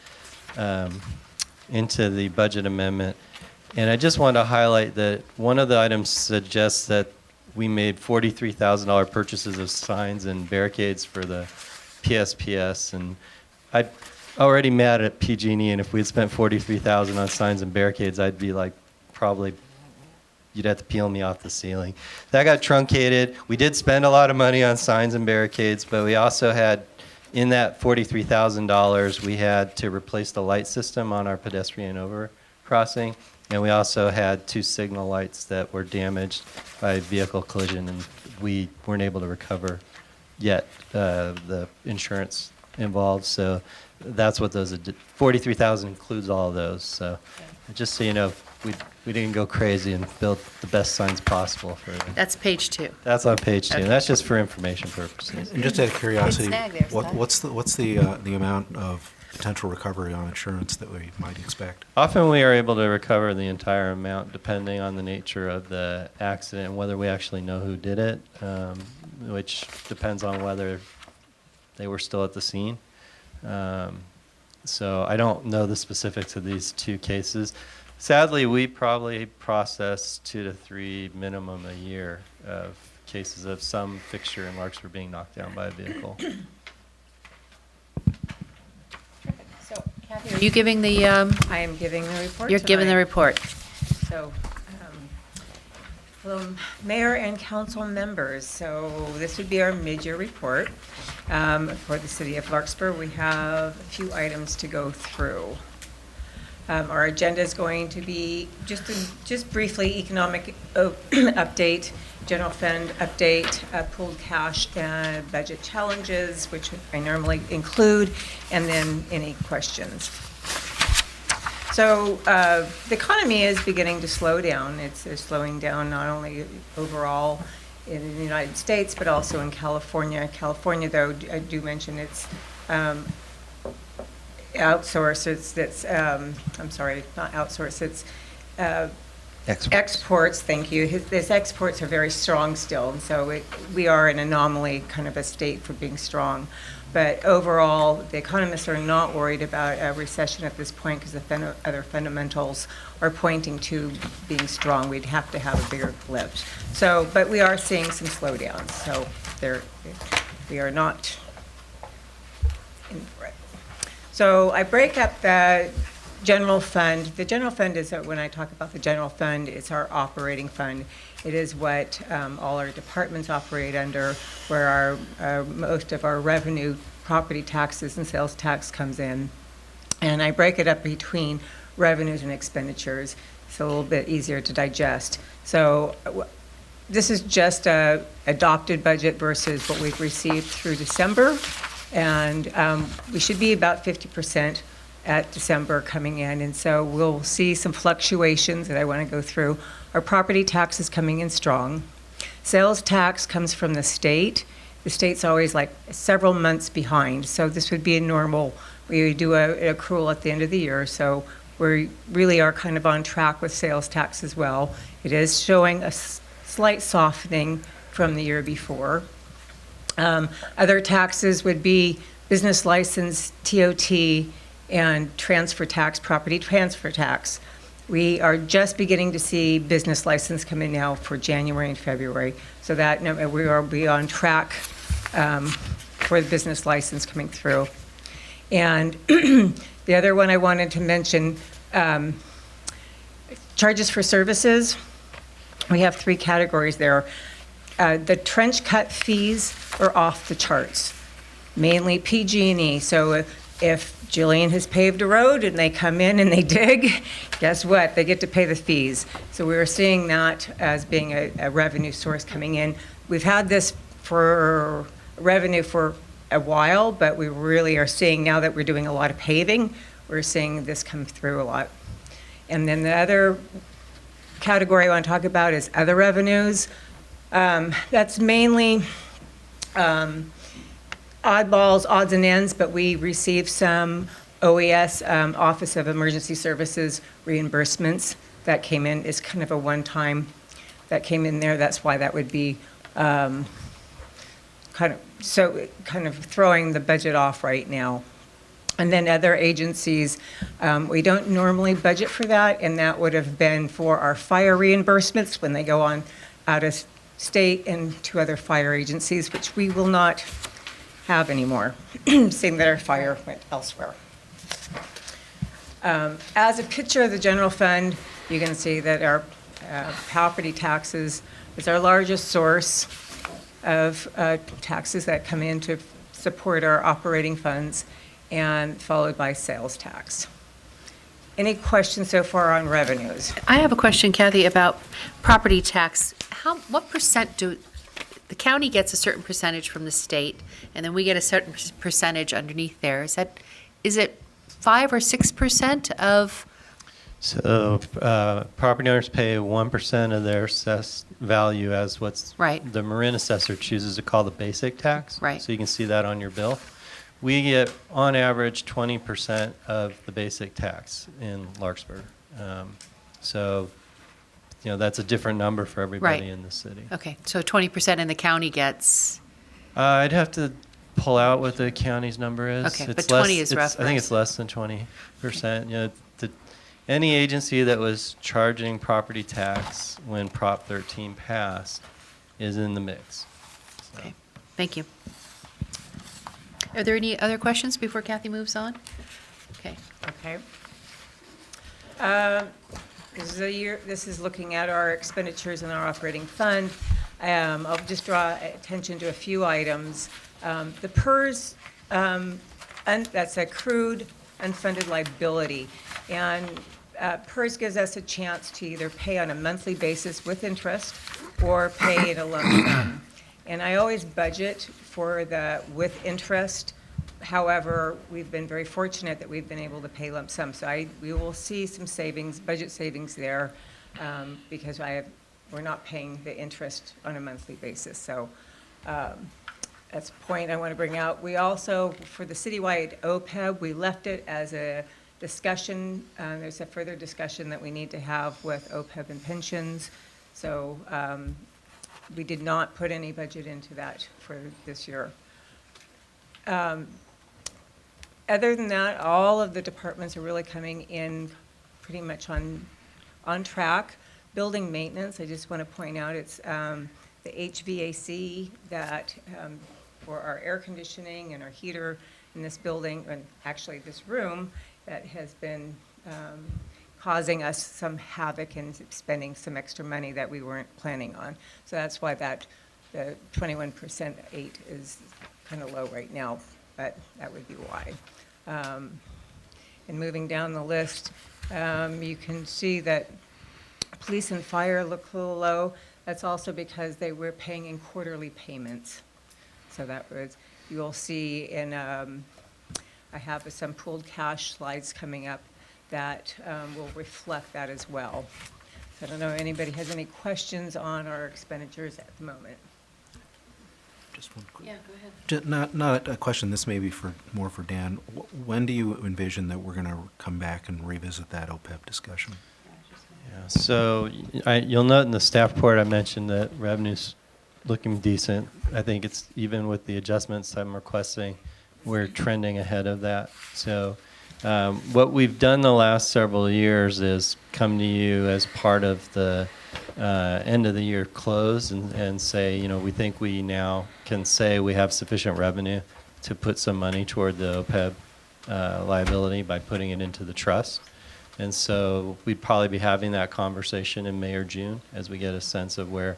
budget amendment. And I just wanted to highlight that one of the items suggests that we made $43,000 purchases of signs and barricades for the PSPS, and I'd already mad at PG&E, and if we had spent $43,000 on signs and barricades, I'd be like, probably, you'd have to peel me off the ceiling. That got truncated. We did spend a lot of money on signs and barricades, but we also had, in that $43,000, we had to replace the light system on our pedestrian overcrossing. And we also had 2 signal lights that were damaged by vehicle collision, and we weren't able to recover yet the insurance involved. So that's what those $43,000 includes all of those. So just so you know, we didn't go crazy and build the best signs possible for them. That's page 2. That's on page 2. Okay. And that's just for information purposes. And just out of curiosity, snag there, Scott. what's the amount of potential recovery on insurance that we might expect? Often we are able to recover the entire amount depending on the nature of the accident and whether we actually know who did it, which depends on whether they were still at the scene. So I don't know the specifics of these 2 cases, Sadly, we probably process 2 to 3 minimum a year of cases of some fixture in Larkspur being knocked down by a vehicle. So, Kathy, are you giving the, I am giving the report you're giving the tonight. report? So, hello, Mayor and council members. So this would be our mid-year report for the city of Larkspur. We have a few items to go through. Our agenda is going to be just briefly economic update, general fund update, pooled cash and budget challenges, which I normally include, and then any questions. So the economy is beginning to slow down. It's slowing down not only overall in the United States, but also in California. California, though, I do mention it's outsourced. I'm sorry, not outsourced. It's exports. Thank you. His exports are very strong still, and so we are an anomaly, kind of a state for being strong. But overall, the economists are not worried about a recession at this point because the other fundamentals are pointing to being strong. We'd have to have a bigger lift. So, but we are seeing some slowdowns. So we are not in for it. So I break up the general fund. The general fund is, when I talk about the general fund, it's our operating fund. It is what all our departments operate under, where most of our revenue, property taxes and sales tax comes in. And I break it up between revenues and expenditures. It's a little bit easier to digest. So this is just a adopted budget versus what we've received through December. And we should be about 50% at December coming in. And so we'll see some fluctuations that I want to go through. Our property tax is coming in strong. Sales tax comes from the state. The state's always like several months behind. So this would be a normal, we would do an accrual at the end of the year. So we really are kind of on track with sales tax as well. It is showing a slight softening from the year before. Other taxes would be business license, TOT, and transfer tax, property transfer tax. We are just beginning to see business license come in now for January and February. So that we are on track for the business license coming through. And the other one I wanted to mention, charges for services. We have 3 categories there. The trench cut fees are off the charts, mainly PG&E. So if Jillian has paved a road and they come in and they dig, guess what? They get to pay the fees. So we were seeing that as being a revenue source coming in. We've had this for revenue for a while, but we really are seeing now that we're doing a lot of paving, we're seeing this come through a lot. And then the other category I want to talk about is other revenues. That's mainly oddballs, odds and ends, but we received some OES, Office of Emergency Services reimbursements that came in. It's kind of a one-time that came in there. That's why that would be kind of throwing the budget off right now. And then other agencies, we don't normally budget for that, and that would have been for our fire reimbursements when they go on out of state and to other fire agencies, which we will not have anymore, seeing that our fire went elsewhere. As a picture of the general fund, you can see that our property taxes is our largest source of taxes that come in to support our operating funds, and followed by sales tax. Any questions so far on revenues? I have a question, Kathy, about property tax. What percent the county gets a certain percentage from the state, and then we get a certain percentage underneath there. Is it 5 or 6% of? So property owners pay 1% of their assessed value as what's Right. the Marin assessor chooses to call the basic tax. Right. So you can see that on your bill. We get, on average, 20% of the basic tax in Larkspur. So, that's a different number for everybody Right. in the city. Okay, so 20% and the county gets, I'd have to pull out what the county's number is. Okay, It's but 20 is rough I think for it's less than 20%. any agency that was charging property tax when Prop 13 passed is in the mix. So. Okay, thank you. Are there any other questions before Kathy moves on? Okay. Okay. This is looking at our expenditures in our operating fund. I'll just draw attention to a few items. The PERS, that's accrued unfunded liability. And PERS gives us a chance to either pay on a monthly basis with interest or pay in a lump sum. And I always budget for the with interest. However, we've been very fortunate that we've been able to pay lump sum. So we will see some savings, budget savings there, because we're not paying the interest on a monthly basis. So that's a point I want to bring out. We also, for the citywide OPEB, we left it as a discussion. There's a further discussion that we need to have with OPEB and pensions. So we did not put any budget into that for this year. Other than that, all of the departments are really coming in pretty much on track. Building maintenance, I just want to point out, it's the HVAC that for our air conditioning and our heater in this building, and actually this room, that has been causing us some havoc and spending some extra money that we weren't planning on. So that's why the 21% 8 is kind of low right now, but that would be why. And moving down the list, you can see that police and fire look a little low. That's also because they were paying in quarterly payments. So that was, you'll see in, I have some pooled cash slides coming up that will reflect that as well. So I don't know if anybody has any questions on our expenditures at the moment. Just one quick. Yeah, go ahead. Not a question. This may be more for Dan. When do you envision that we're going to come back and revisit that OPEB discussion? Yeah, so you'll note in the staff report I mentioned that revenue's looking decent. I think it's even with the adjustments I'm requesting, we're trending ahead of that. So what we've done the last several years is come to you as part of the end of the year close and say, you know, we think we now can say we have sufficient revenue to put some money toward the OPEB liability by putting it into the trust. And so we'd probably be having that conversation in May or June as we get a sense of where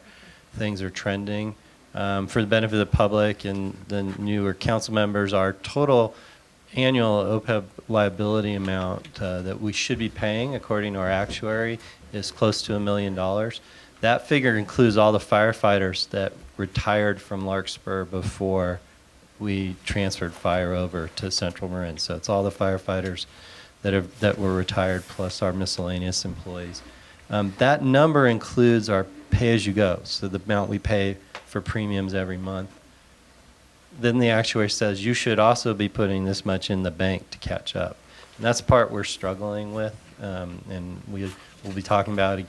things are trending. For the benefit of the public and the newer council members, our total annual OPEB liability amount that we should be paying, according to our actuary, is close to $1 million. That figure includes all the firefighters that retired from Larkspur before we transferred fire over to Central Marin. So it's all the firefighters that were retired plus our miscellaneous employees. That number includes our pay-as-you-go, so the amount we pay for premiums every month. Then the actuary says you should also be putting this much in the bank to catch up. And that's the part we're struggling with, and we'll be talking about it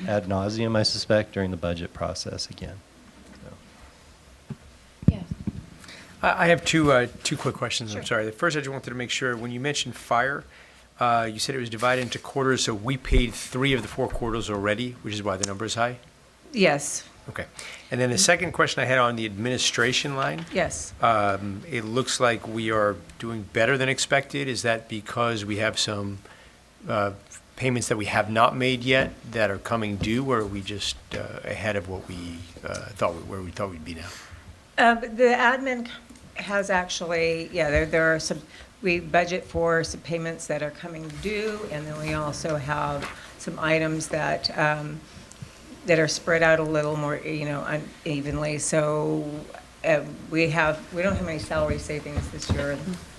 ad nauseum, I suspect, during the budget process again. So. Yeah. I have two quick questions. Sure. I'm sorry. The first, I just wanted to make sure, when you mentioned fire, you said it was divided into quarters, so we paid 3 of the 4 quarters already, which is why the number is high? Yes. Okay. And then the second question I had on the administration line. Yes. It looks like we are doing better than expected. Is that because we have some payments that we have not made yet that are coming due, or are we just ahead of what we where we thought we'd be now? The admin has actually, there are some, we budget for some payments that are coming due, and then we also have some items that are spread out a little more, unevenly. So we don't have any salary savings this year.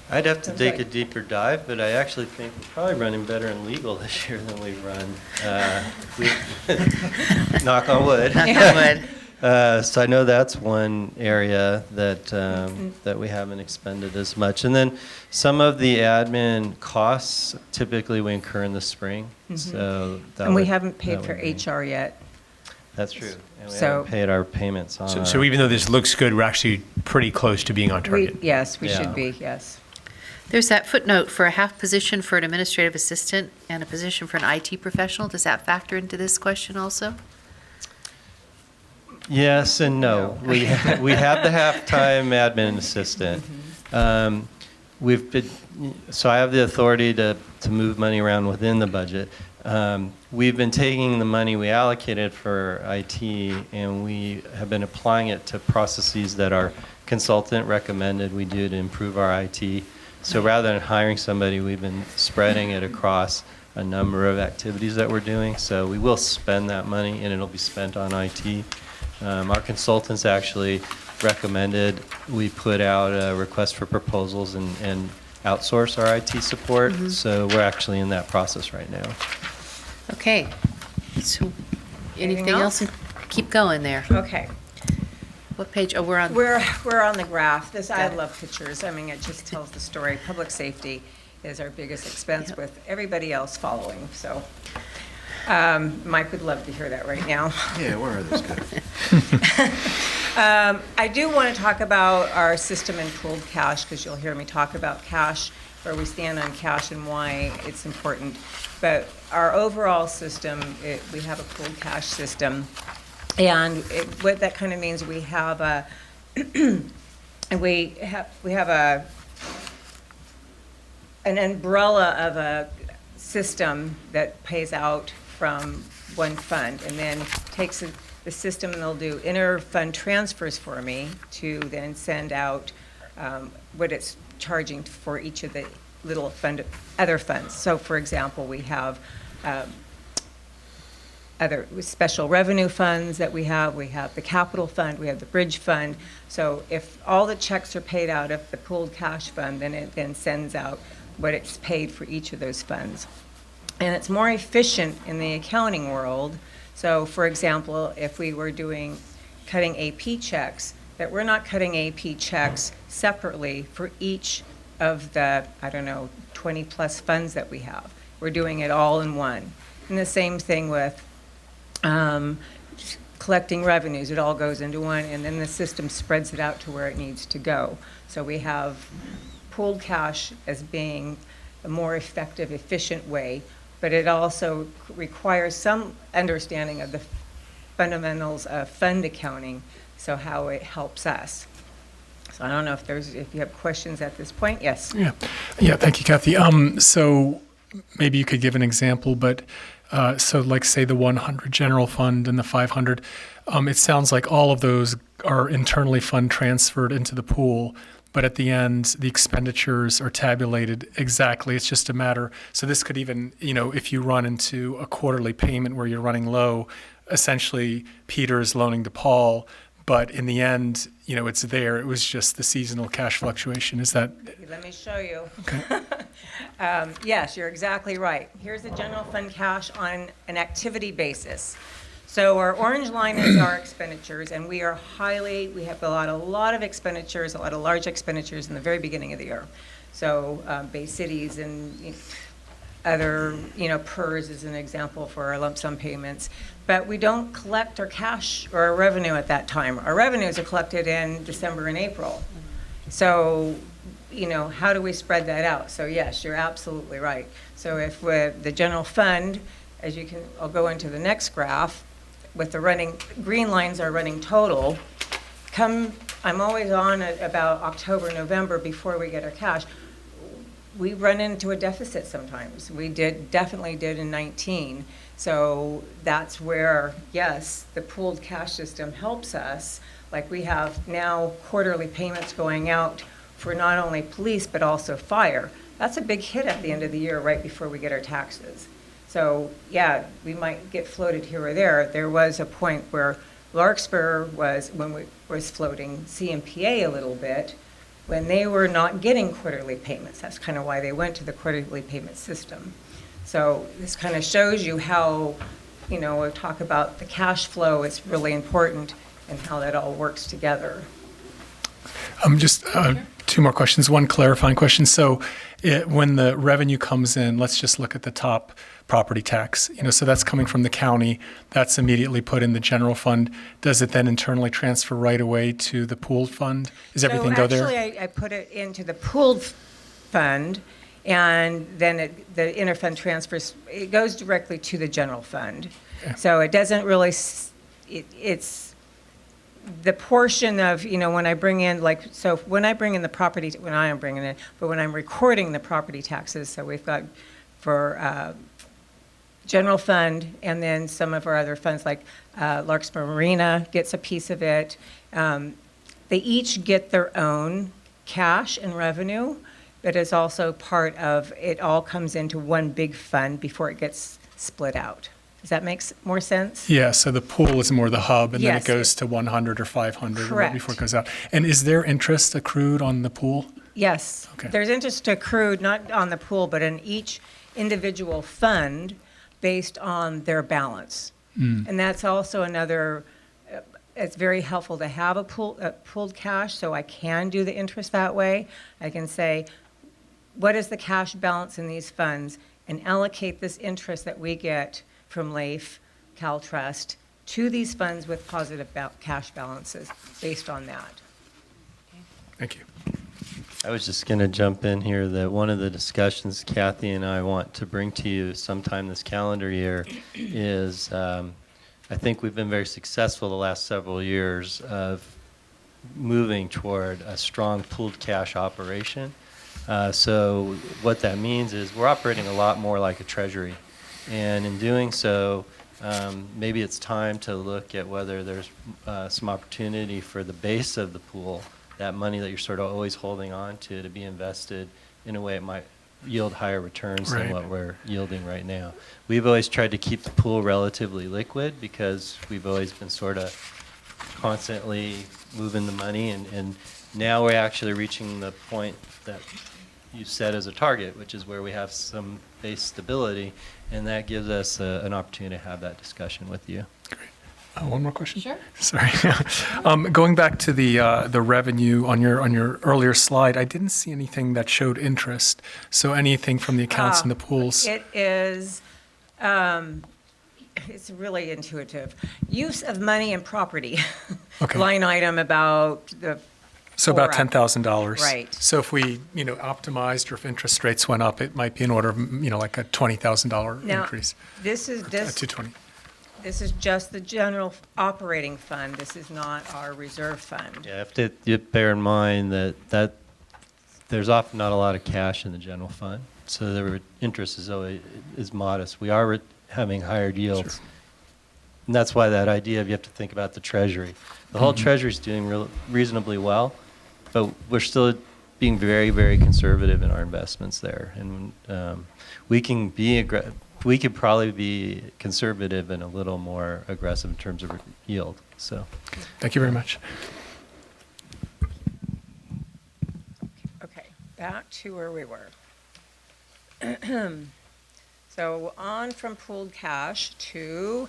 I'd have to take a deeper dive, but I actually think we're probably running better in legal this year than we've run. Knock on wood. So I know that's one area that we haven't expended as much. And then some of the admin costs typically we incur in the spring. Mm-hmm. So and we haven't paid for HR yet. That's true. And we haven't paid our payments on. So even though this looks good, we're actually pretty close to being on target. We should be, yes. There's that footnote for a half position for an administrative assistant and a position for an IT professional. Does that factor into this question also? Yes and no. We have the half-time admin assistant. So I have the authority to move money around within the budget. We've been taking the money we allocated for IT and we have been applying it to processes that our consultant recommended we do to improve our IT. So rather than hiring somebody, we've been spreading it across a number of activities that we're doing. So we will spend that money and it'll be spent on IT. Our consultants actually recommended we put out a request for proposals and outsource our IT support. So we're actually in that process right now. Okay. So anything Anything else? Keep going there. Okay. What page? Oh, we're on. We're on the graph. I Got it. love pictures. I mean, it just tells the story. Public safety is our biggest expense Yep. with everybody else following, so. Mike would love to hear that right now. Yeah, where are those guys? I do want to talk about our system and pooled cash, because you'll hear me talk about cash, where we stand on cash and why it's important. But our overall system, we have a pooled cash system. And what that kind of means, we have a, an umbrella of a system that pays out from one fund, and then takes the system and they'll do inter-fund transfers for me to then send out what it's charging for each of the little other funds. So for example, we have other special revenue funds that we have the capital fund, we have the bridge fund. So if all the checks are paid out of the pooled cash fund, then it then sends out what it's paid for each of those funds. And it's more efficient in the accounting world. So for example, if we were cutting AP checks, that we're not cutting AP checks separately for each of the, 20 plus funds that we have. We're doing it all in one. And the same thing with collecting revenues. It all goes into one, and then the system spreads it out to where it needs to go. So we have pooled cash as being a more effective, efficient way, but it also requires some understanding of the fundamentals of fund accounting, so how it helps us. So I don't know if you have questions at this point. Yes. Yeah. Thank you, Kathy. So maybe you could give an example, but so like say the 100 general fund and the 500, it sounds like all of those are internally fund transferred into the pool, but at the end, the expenditures are tabulated exactly. It's just a matter. So this could even, if you run into a quarterly payment where you're running low, essentially Peter is loaning to Paul, but in the end, it's there. It was just the seasonal cash fluctuation. Is that? Let me show you. Okay. Yes, you're exactly right. Here's the general fund cash on an activity basis. So our orange line is our expenditures, and we have a lot of expenditures, a lot of large expenditures in the very beginning of the year. So Bay Cities and other, PERS is an example for our lump sum payments. But we don't collect our cash or our revenue at that time. Our revenues are collected in December and April. So, how do we spread that out? So yes, you're absolutely right. So if the general fund, I'll go into the next graph, with the green lines are running total. I'm always on at about October, November before we get our cash. We run into a deficit sometimes. We definitely did in 19. So that's where, yes, the pooled cash system helps us. Like we have now quarterly payments going out for not only police, but also fire. That's a big hit at the end of the year, right before we get our taxes. So yeah, we might get floated here or there. There was a point where Larkspur was floating CMPA a little bit when they were not getting quarterly payments. That's kind of why they went to the quarterly payment system. So this kind of shows you how, we talk about the cash flow is really important and how that all works together. Just two more questions. One clarifying question. So when the revenue comes in, let's just look at the top, property tax. So that's coming from the county. That's immediately put in the general fund. Does it then internally transfer right away to the pooled fund? Does everything go there? Actually, I put it into the pooled fund, and then the interfund transfers, it goes directly to the general fund. So it doesn't really, it's the portion of, when I bring in, so when I bring in the property, when I am bringing it, but when I'm recording the property taxes, so we've got for general fund, and then some of our other funds, like Larkspur Marina gets a piece of it. They each get their own cash and revenue, but it's also part of, it all comes into one big fund before it gets split out. Does that make more sense? Yeah, so the pool is more the hub, and then Yes. it goes to 100 or 500 or Correct. before it goes out. And is there interest accrued on the pool? Yes. Okay. There's interest accrued, not on the pool, but in each individual fund based on their balance. And that's also another, it's very helpful to have a pooled cash, so I can do the interest that way. I can say, what is the cash balance in these funds, and allocate this interest that we get from LAIF, CalTrust, to these funds with positive cash balances based on that. Thank you. I was just going to jump in here that one of the discussions Kathy and I want to bring to you sometime this calendar year is I think we've been very successful the last several years of moving toward a strong pooled cash operation. So what that means is we're operating a lot more like a treasury. And in doing so, maybe it's time to look at whether there's some opportunity for the base of the pool, that money that you're sort of always holding on to be invested in a way it might yield higher returns than what we're yielding right now. We've always tried to keep the pool relatively liquid because we've always been sort of constantly moving the money, and now we're actually reaching the point that you set as a target, which is where we have some base stability, and that gives us an opportunity to have that discussion with you. One more question? Sure. Sorry. Going back to the revenue on your earlier slide, I didn't see anything that showed interest. So anything from the accounts and the pools? It is, it's really intuitive. Use of money and property. Okay. Line item about the. So about four up. $10,000. Right. So if we, optimized, or if interest rates went up, it might be in order of, like a $20,000 Now, increase. This is, $220. this is just the general operating fund. This is not our reserve fund. Yeah, you have to bear in mind that there's often not a lot of cash in the general fund, so the interest is modest. We are having higher yields. Sure. And that's why that idea of you have to think about the treasury. The whole treasury is doing reasonably well, but we're still being very, very conservative in our investments there. And we could probably be conservative and a little more aggressive in terms of yield. So, Thank you very much. Okay, back to where we were. So on from pooled cash to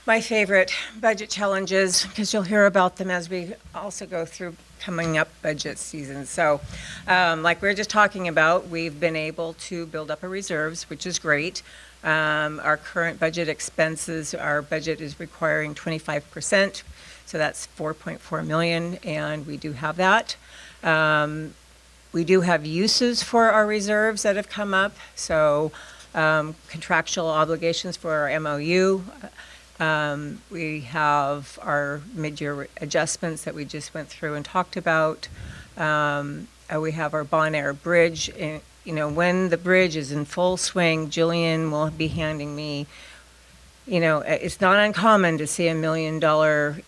my favorite budget challenges, because you'll hear about them as we also go through coming up budget season. So like we were just talking about, we've been able to build up our reserves, which is great. Our current budget expenses, our budget is requiring 25%, so that's 4.4 million, and we do have that. We do have uses for our reserves that have come up, so contractual obligations for our MOU. We have our mid-year adjustments that we just went through and talked about. We have our Bon Air Bridge. When the bridge is in full swing, Jillian will be handing me, it's not uncommon to see $1 million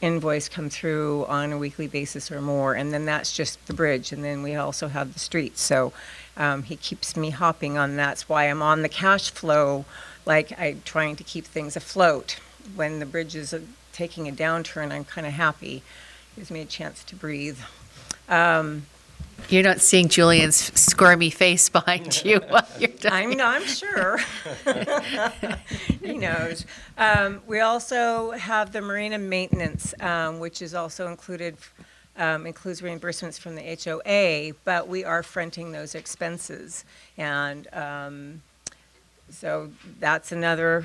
invoice come through on a weekly basis or more, and then that's just the bridge, and then we also have the streets. So he keeps me hopping on that. That's why I'm on the cash flow, I'm trying to keep things afloat. When the bridge is taking a downturn, I'm kind of happy. Gives me a chance to breathe. You're not seeing Julian's squirmy face behind you while you're talking. I'm sure. He knows. We also have the marina maintenance, which is also includes reimbursements from the HOA, but we are fronting those expenses. And so that's another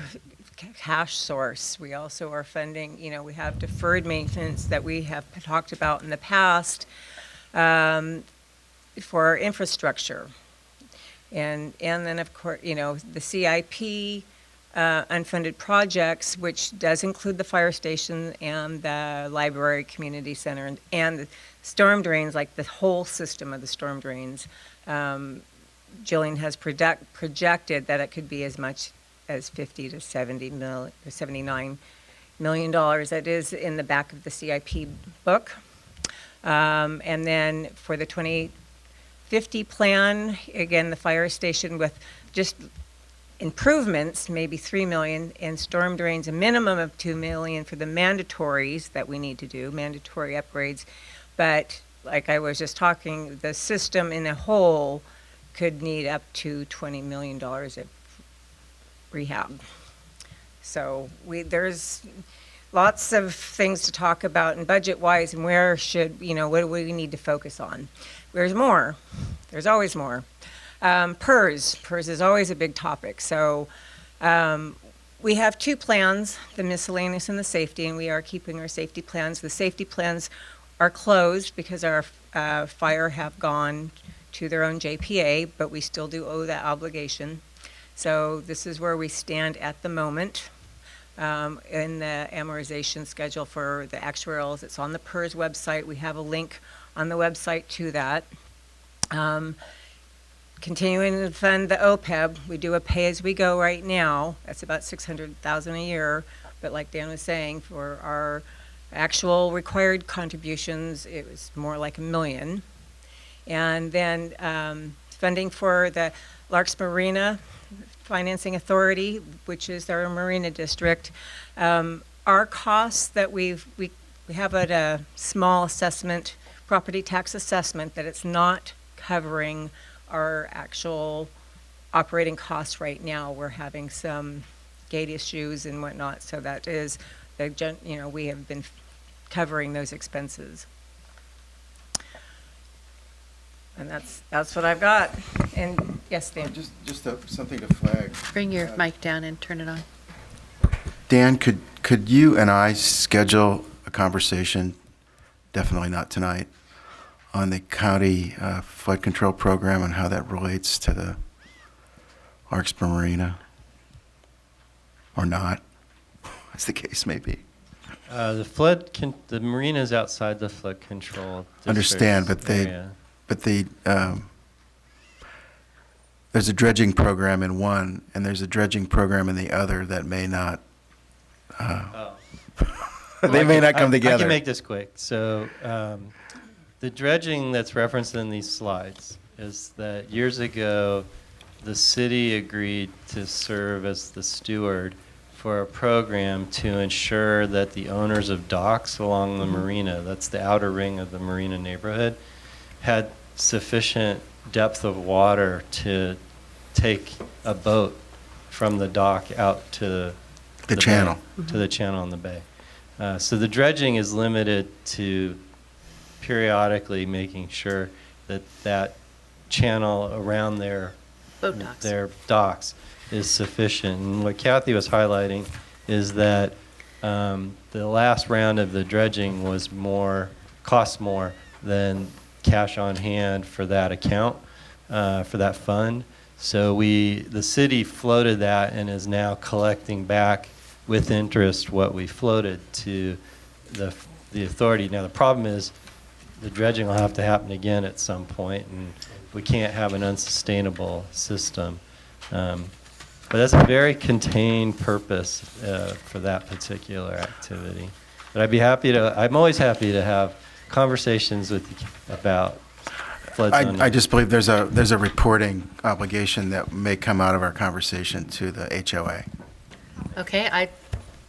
cash source. We also are funding, we have deferred maintenance that we have talked about in the past for our infrastructure. And then, of course, the CIP unfunded projects, which does include the fire station and the library, community center, and the storm drains, like the whole system of the storm drains. Jillian has projected that it could be as much as $50 to $79 million. That is in the back of the CIP book. And then for the 2050 plan, again, the fire station with just improvements, maybe $3 million, and storm drains, a minimum of $2 million for the mandatories that we need to do, mandatory upgrades. But like I was just talking, the system in a whole could need up to $20 million of rehab. So there's lots of things to talk about, and budget-wise, and what do we need to focus on? There's more. There's always more. PERS. PERS is always a big topic. So we have two plans, the miscellaneous and the safety, and we are keeping our safety plans. The safety plans are closed because our fire have gone to their own JPA, but we still do owe that obligation. So this is where we stand at the moment. In the amortization schedule for the actuarials. It's on the PERS website. We have a link on the website to that. Continuing to fund the OPEB, we do a pay-as-we-go right now. That's about $600,000 a year. But like Dan was saying, for our actual required contributions, it was more like $1 million. And then funding for the Larkspur Marina Financing Authority, which is our marina district. Our costs that we have at a small assessment, property tax assessment, that it's not covering our actual operating costs right now. We're having some gate issues and whatnot, so that is, we have been covering those expenses. And that's what I've got. And yes, Dan. Just something to flag. Bring your mic down and turn it on. Dan, could you and I schedule a conversation, definitely not tonight, on the county flood control program and how that relates to the Larkspur Marina? Or not, as the case may be. The marina is outside the flood control district. Understand, but there's a dredging program in one, and there's a dredging program in the other that may not. They may not come together. I can make this quick. So, the dredging that's referenced in these slides is that years ago, the city agreed to serve as the steward for a program to ensure that the owners of docks along the marina, that's the outer ring of the marina neighborhood, had sufficient depth of water to take a boat from the dock out to the channel. Bay, to the channel in the bay. So the dredging is limited to periodically making sure that that channel around their docks is sufficient. And what Kathy was highlighting is that the last round of the dredging cost more than cash on hand for that account, for that fund. So the city floated that and is now collecting back with interest what we floated to the authority. Now the problem is the dredging will have to happen again at some point, and we can't have an unsustainable system. But that's a very contained purpose for that particular activity. But I'm always happy to have conversations with you about floods. I just believe there's a reporting obligation that may come out of our conversation to the HOA. Okay,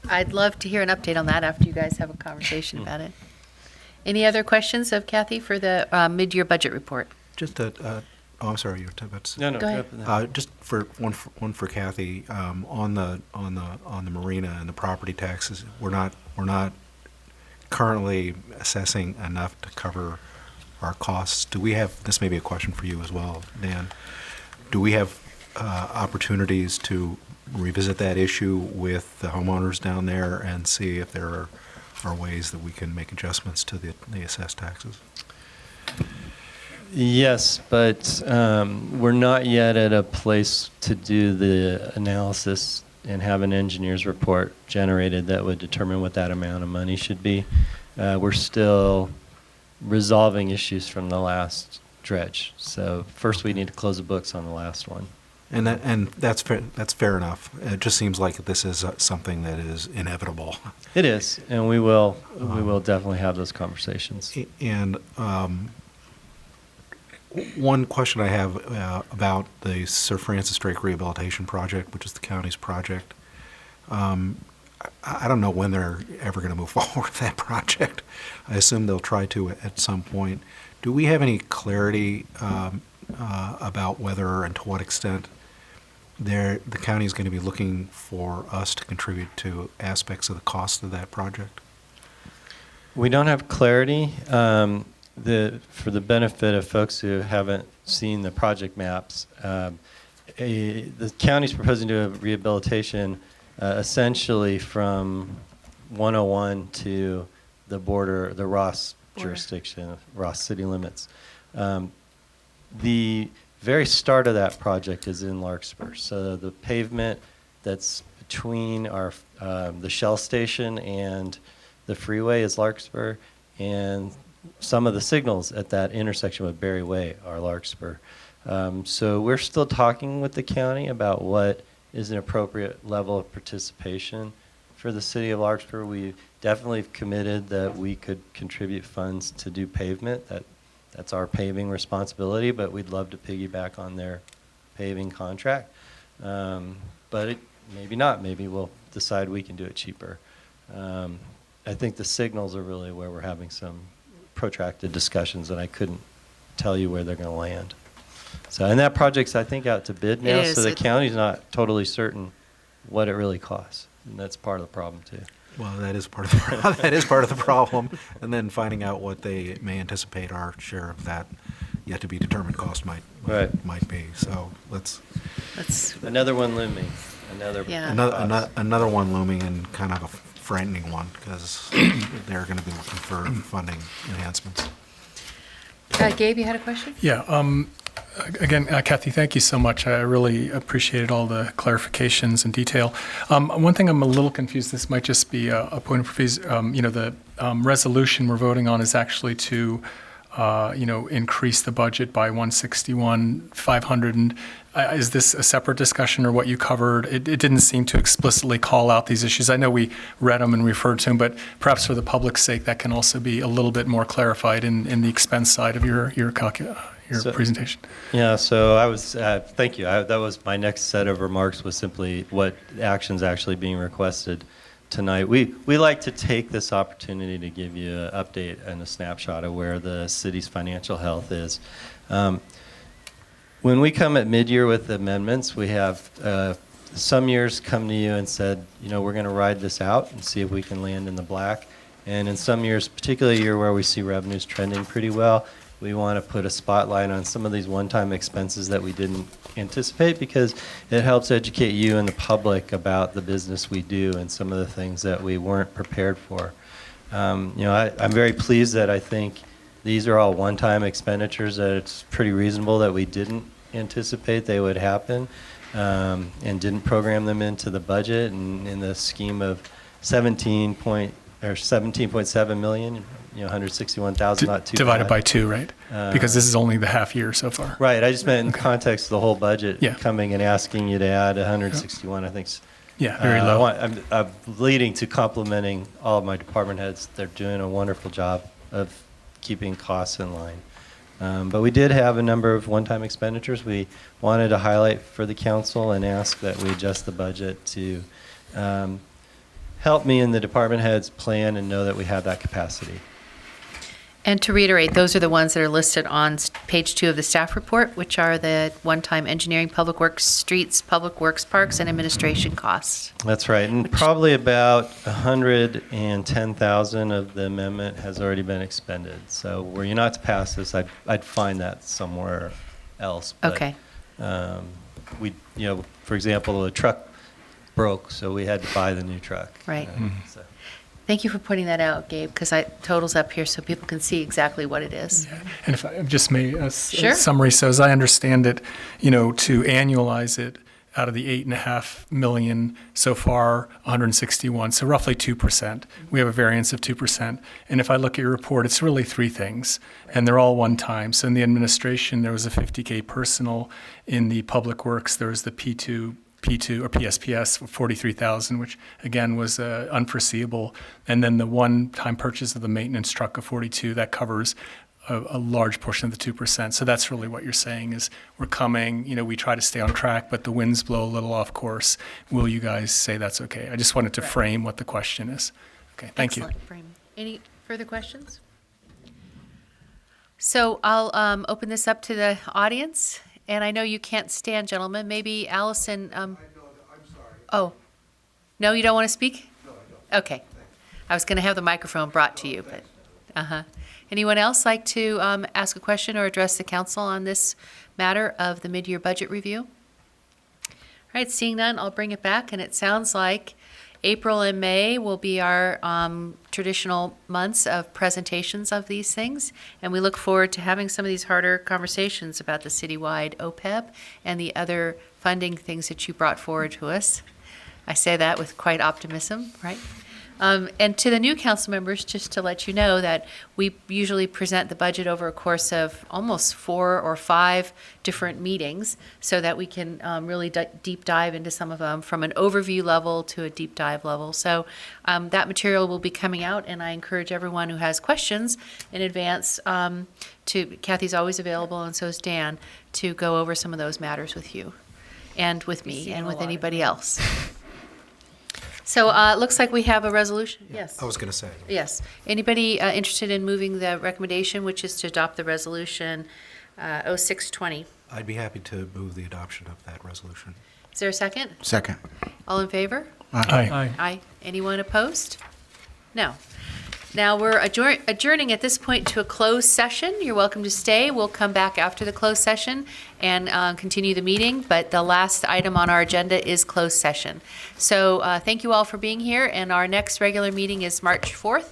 I'd love to hear an update on that after you guys have a conversation about it. Any other questions of Kathy for the mid-year budget report? Just I'm sorry, you were talking about. No, go ahead. Just for one for Kathy on the marina and the property taxes. We're not currently assessing enough to cover our costs. Do we have? This may be a question for you as well, Dan. Do we have opportunities to revisit that issue with the homeowners down there and see if there are ways that we can make adjustments to the assessed taxes? Yes, but we're not yet at a place to do the analysis and have an engineer's report generated that would determine what that amount of money should be. We're still resolving issues from the last dredge. So first we need to close the books on the last one. And that's fair enough. It just seems like this is something that is inevitable. It is, and we will definitely have those conversations. And one question I have about the Sir Francis Drake Rehabilitation Project, which is the county's project. I don't know when they're ever going to move forward with that project. I assume they'll try to at some point. Do we have any clarity about whether and to what extent the county is going to be looking for us to contribute to aspects of the cost of that project? We don't have clarity. For the benefit of folks who haven't seen the project maps, the county's proposing to do a rehabilitation essentially from 101 to the border, the Ross jurisdiction, Ross city limits. The very start of that project is in Larkspur. So the pavement that's between the Shell station and the freeway is Larkspur, and some of the signals at that intersection with Berry Way are Larkspur. So we're still talking with the county about what is an appropriate level of participation for the city of Larkspur. We definitely committed that we could contribute funds to do pavement. That's our paving responsibility, but we'd love to piggyback on their paving contract. But maybe not. Maybe we'll decide we can do it cheaper. I think the signals are really where we're having some protracted discussions, and I couldn't tell you where they're going to land. So, and that project's, I think, out to bid now, so the county's not totally certain what it really costs, and that's part of the problem too. Well, that is part of the that is part of the problem, and then finding out what they may anticipate our share of that yet to be determined cost might be. So let's another one looming, another one looming, and kind of a frightening one because they're going to be looking for funding enhancements. Gabe, you had a question? Yeah. Again, Kathy, thank you so much. I really appreciated all the clarifications and detail. One thing I'm a little confused, this might just be a point of fees. The resolution we're voting on is actually to, increase the budget by $161,500. And is this a separate discussion or what you covered? It didn't seem to explicitly call out these issues. I know we read them and referred to them, but perhaps for the public's sake, that can also be a little bit more clarified in the expense side of your presentation. Yeah, so I was, thank you. That was my next set of remarks, was simply what action's actually being requested tonight. We like to take this opportunity to give you an update and a snapshot of where the city's financial health is. When we come at mid-year with amendments, we have some years come to you and said, we're going to ride this out and see if we can land in the black. And in some years, particularly a year where we see revenues trending pretty well, we want to put a spotlight on some of these one-time expenses that we didn't anticipate, because it helps educate you and the public about the business we do and some of the things that we weren't prepared for. I'm very pleased that I think these are all one-time expenditures, that it's pretty reasonable that we didn't anticipate they would happen, and didn't program them into the budget. And in the scheme of 17.7 million, 161,000, not too divided bad. by 2, right? Because this is only the half year so far. Right. I just meant in context of the whole budget, Yeah. coming and asking you to add 161, I think. Yeah, very low. I'm leading to complimenting all of my department heads. They're doing a wonderful job of keeping costs in line. But we did have a number of one-time expenditures we wanted to highlight for the council and ask that we adjust the budget to help me and the department heads plan and know that we have that capacity. And to reiterate, those are the ones that are listed on page 2 of the staff report, which are the one-time engineering, public works, streets, public works, parks, and administration costs. That's right, and probably about 110,000 of the amendment has already been expended. So were you not to pass this, I'd find that somewhere else. But, Okay. for example, the truck broke, so we had to buy the new truck. Right. So. Thank you for pointing that out, Gabe, because I totals up here so people can see exactly what it is. And if I just may, Sure. a summary, so as I understand it, to annualize it out of the 8.5 million so far, 161, so roughly 2%. We have a variance of 2%. And if I look at your report, it's really three things, and they're all one time. So in the administration, there was a 50K personal. In the public works, there was the P2 or PSPS for 43,000, which again was unforeseeable. And then the one-time purchase of the maintenance truck of 42, that covers a large portion of the 2%. So that's really what you're saying is we're coming, we try to stay on track, but the winds blow a little off course. Will you guys say that's okay? I just wanted to frame what the question is. Okay, thank you. Excellent frame. Any further questions? So I'll open this up to the audience, and I know you can't stand, gentlemen. Maybe Allison. I'm sorry. Oh, no, you don't want to speak? No, I don't. Okay. I was going to have the microphone brought to you, but anyone else like to ask a question or address the council on this matter of the mid-year budget review? All right, seeing none, I'll bring it back, and it sounds like April and May will be our traditional months of presentations of these things, and we look forward to having some of these harder conversations about the citywide OPEB and the other funding things that you brought forward to us. I say that with quite optimism, right? And to the new council members, just to let you know that we usually present the budget over a course of almost 4 or 5 different meetings so that we can really deep dive into some of them from an overview level to a deep dive level. So that material will be coming out, and I encourage everyone who has questions in advance Kathy's always available, and so is Dan, to go over some of those matters with you and with me and with anybody else. So it looks like we have a resolution. Yes. I was going to say. Yes. Anybody interested in moving the recommendation, which is to adopt the resolution 0620? I'd be happy to move the adoption of that resolution. Is there a second? Second. All in favor? Aye. Aye. Anyone opposed? No. Now we're adjourning at this point to a closed session. You're welcome to stay. We'll come back after the closed session and continue the meeting, but the last item on our agenda is closed session. So thank you all for being here, and our next regular meeting is March 4th.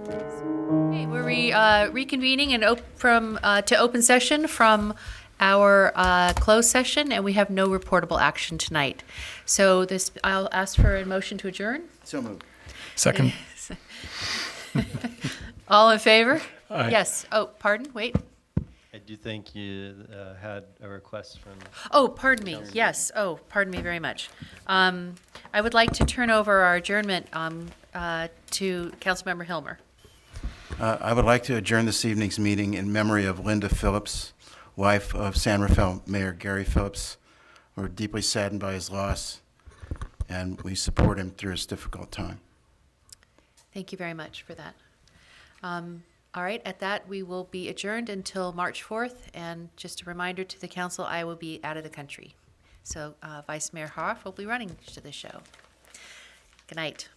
Okay, we're reconvening and to open session from our closed session, and we have no reportable action tonight. So I'll ask for a motion to adjourn. So moved. Second. All in favor? Aye. Yes. Oh, pardon? Wait. I do think you had a request from. Oh, pardon me. Yes. Oh, pardon me very much. I would like to turn over our adjournment to Councilmember Hilmer. I would like to adjourn this evening's meeting in memory of Linda Phillips, wife of San Rafael Mayor Gary Phillips. We're deeply saddened by his loss, and we support him through his difficult time. Thank you very much for that. All right, at that, we will be adjourned until March 4th, and just a reminder to the council, I will be out of the country. So Vice Mayor Hoff will be running to the show. Good night.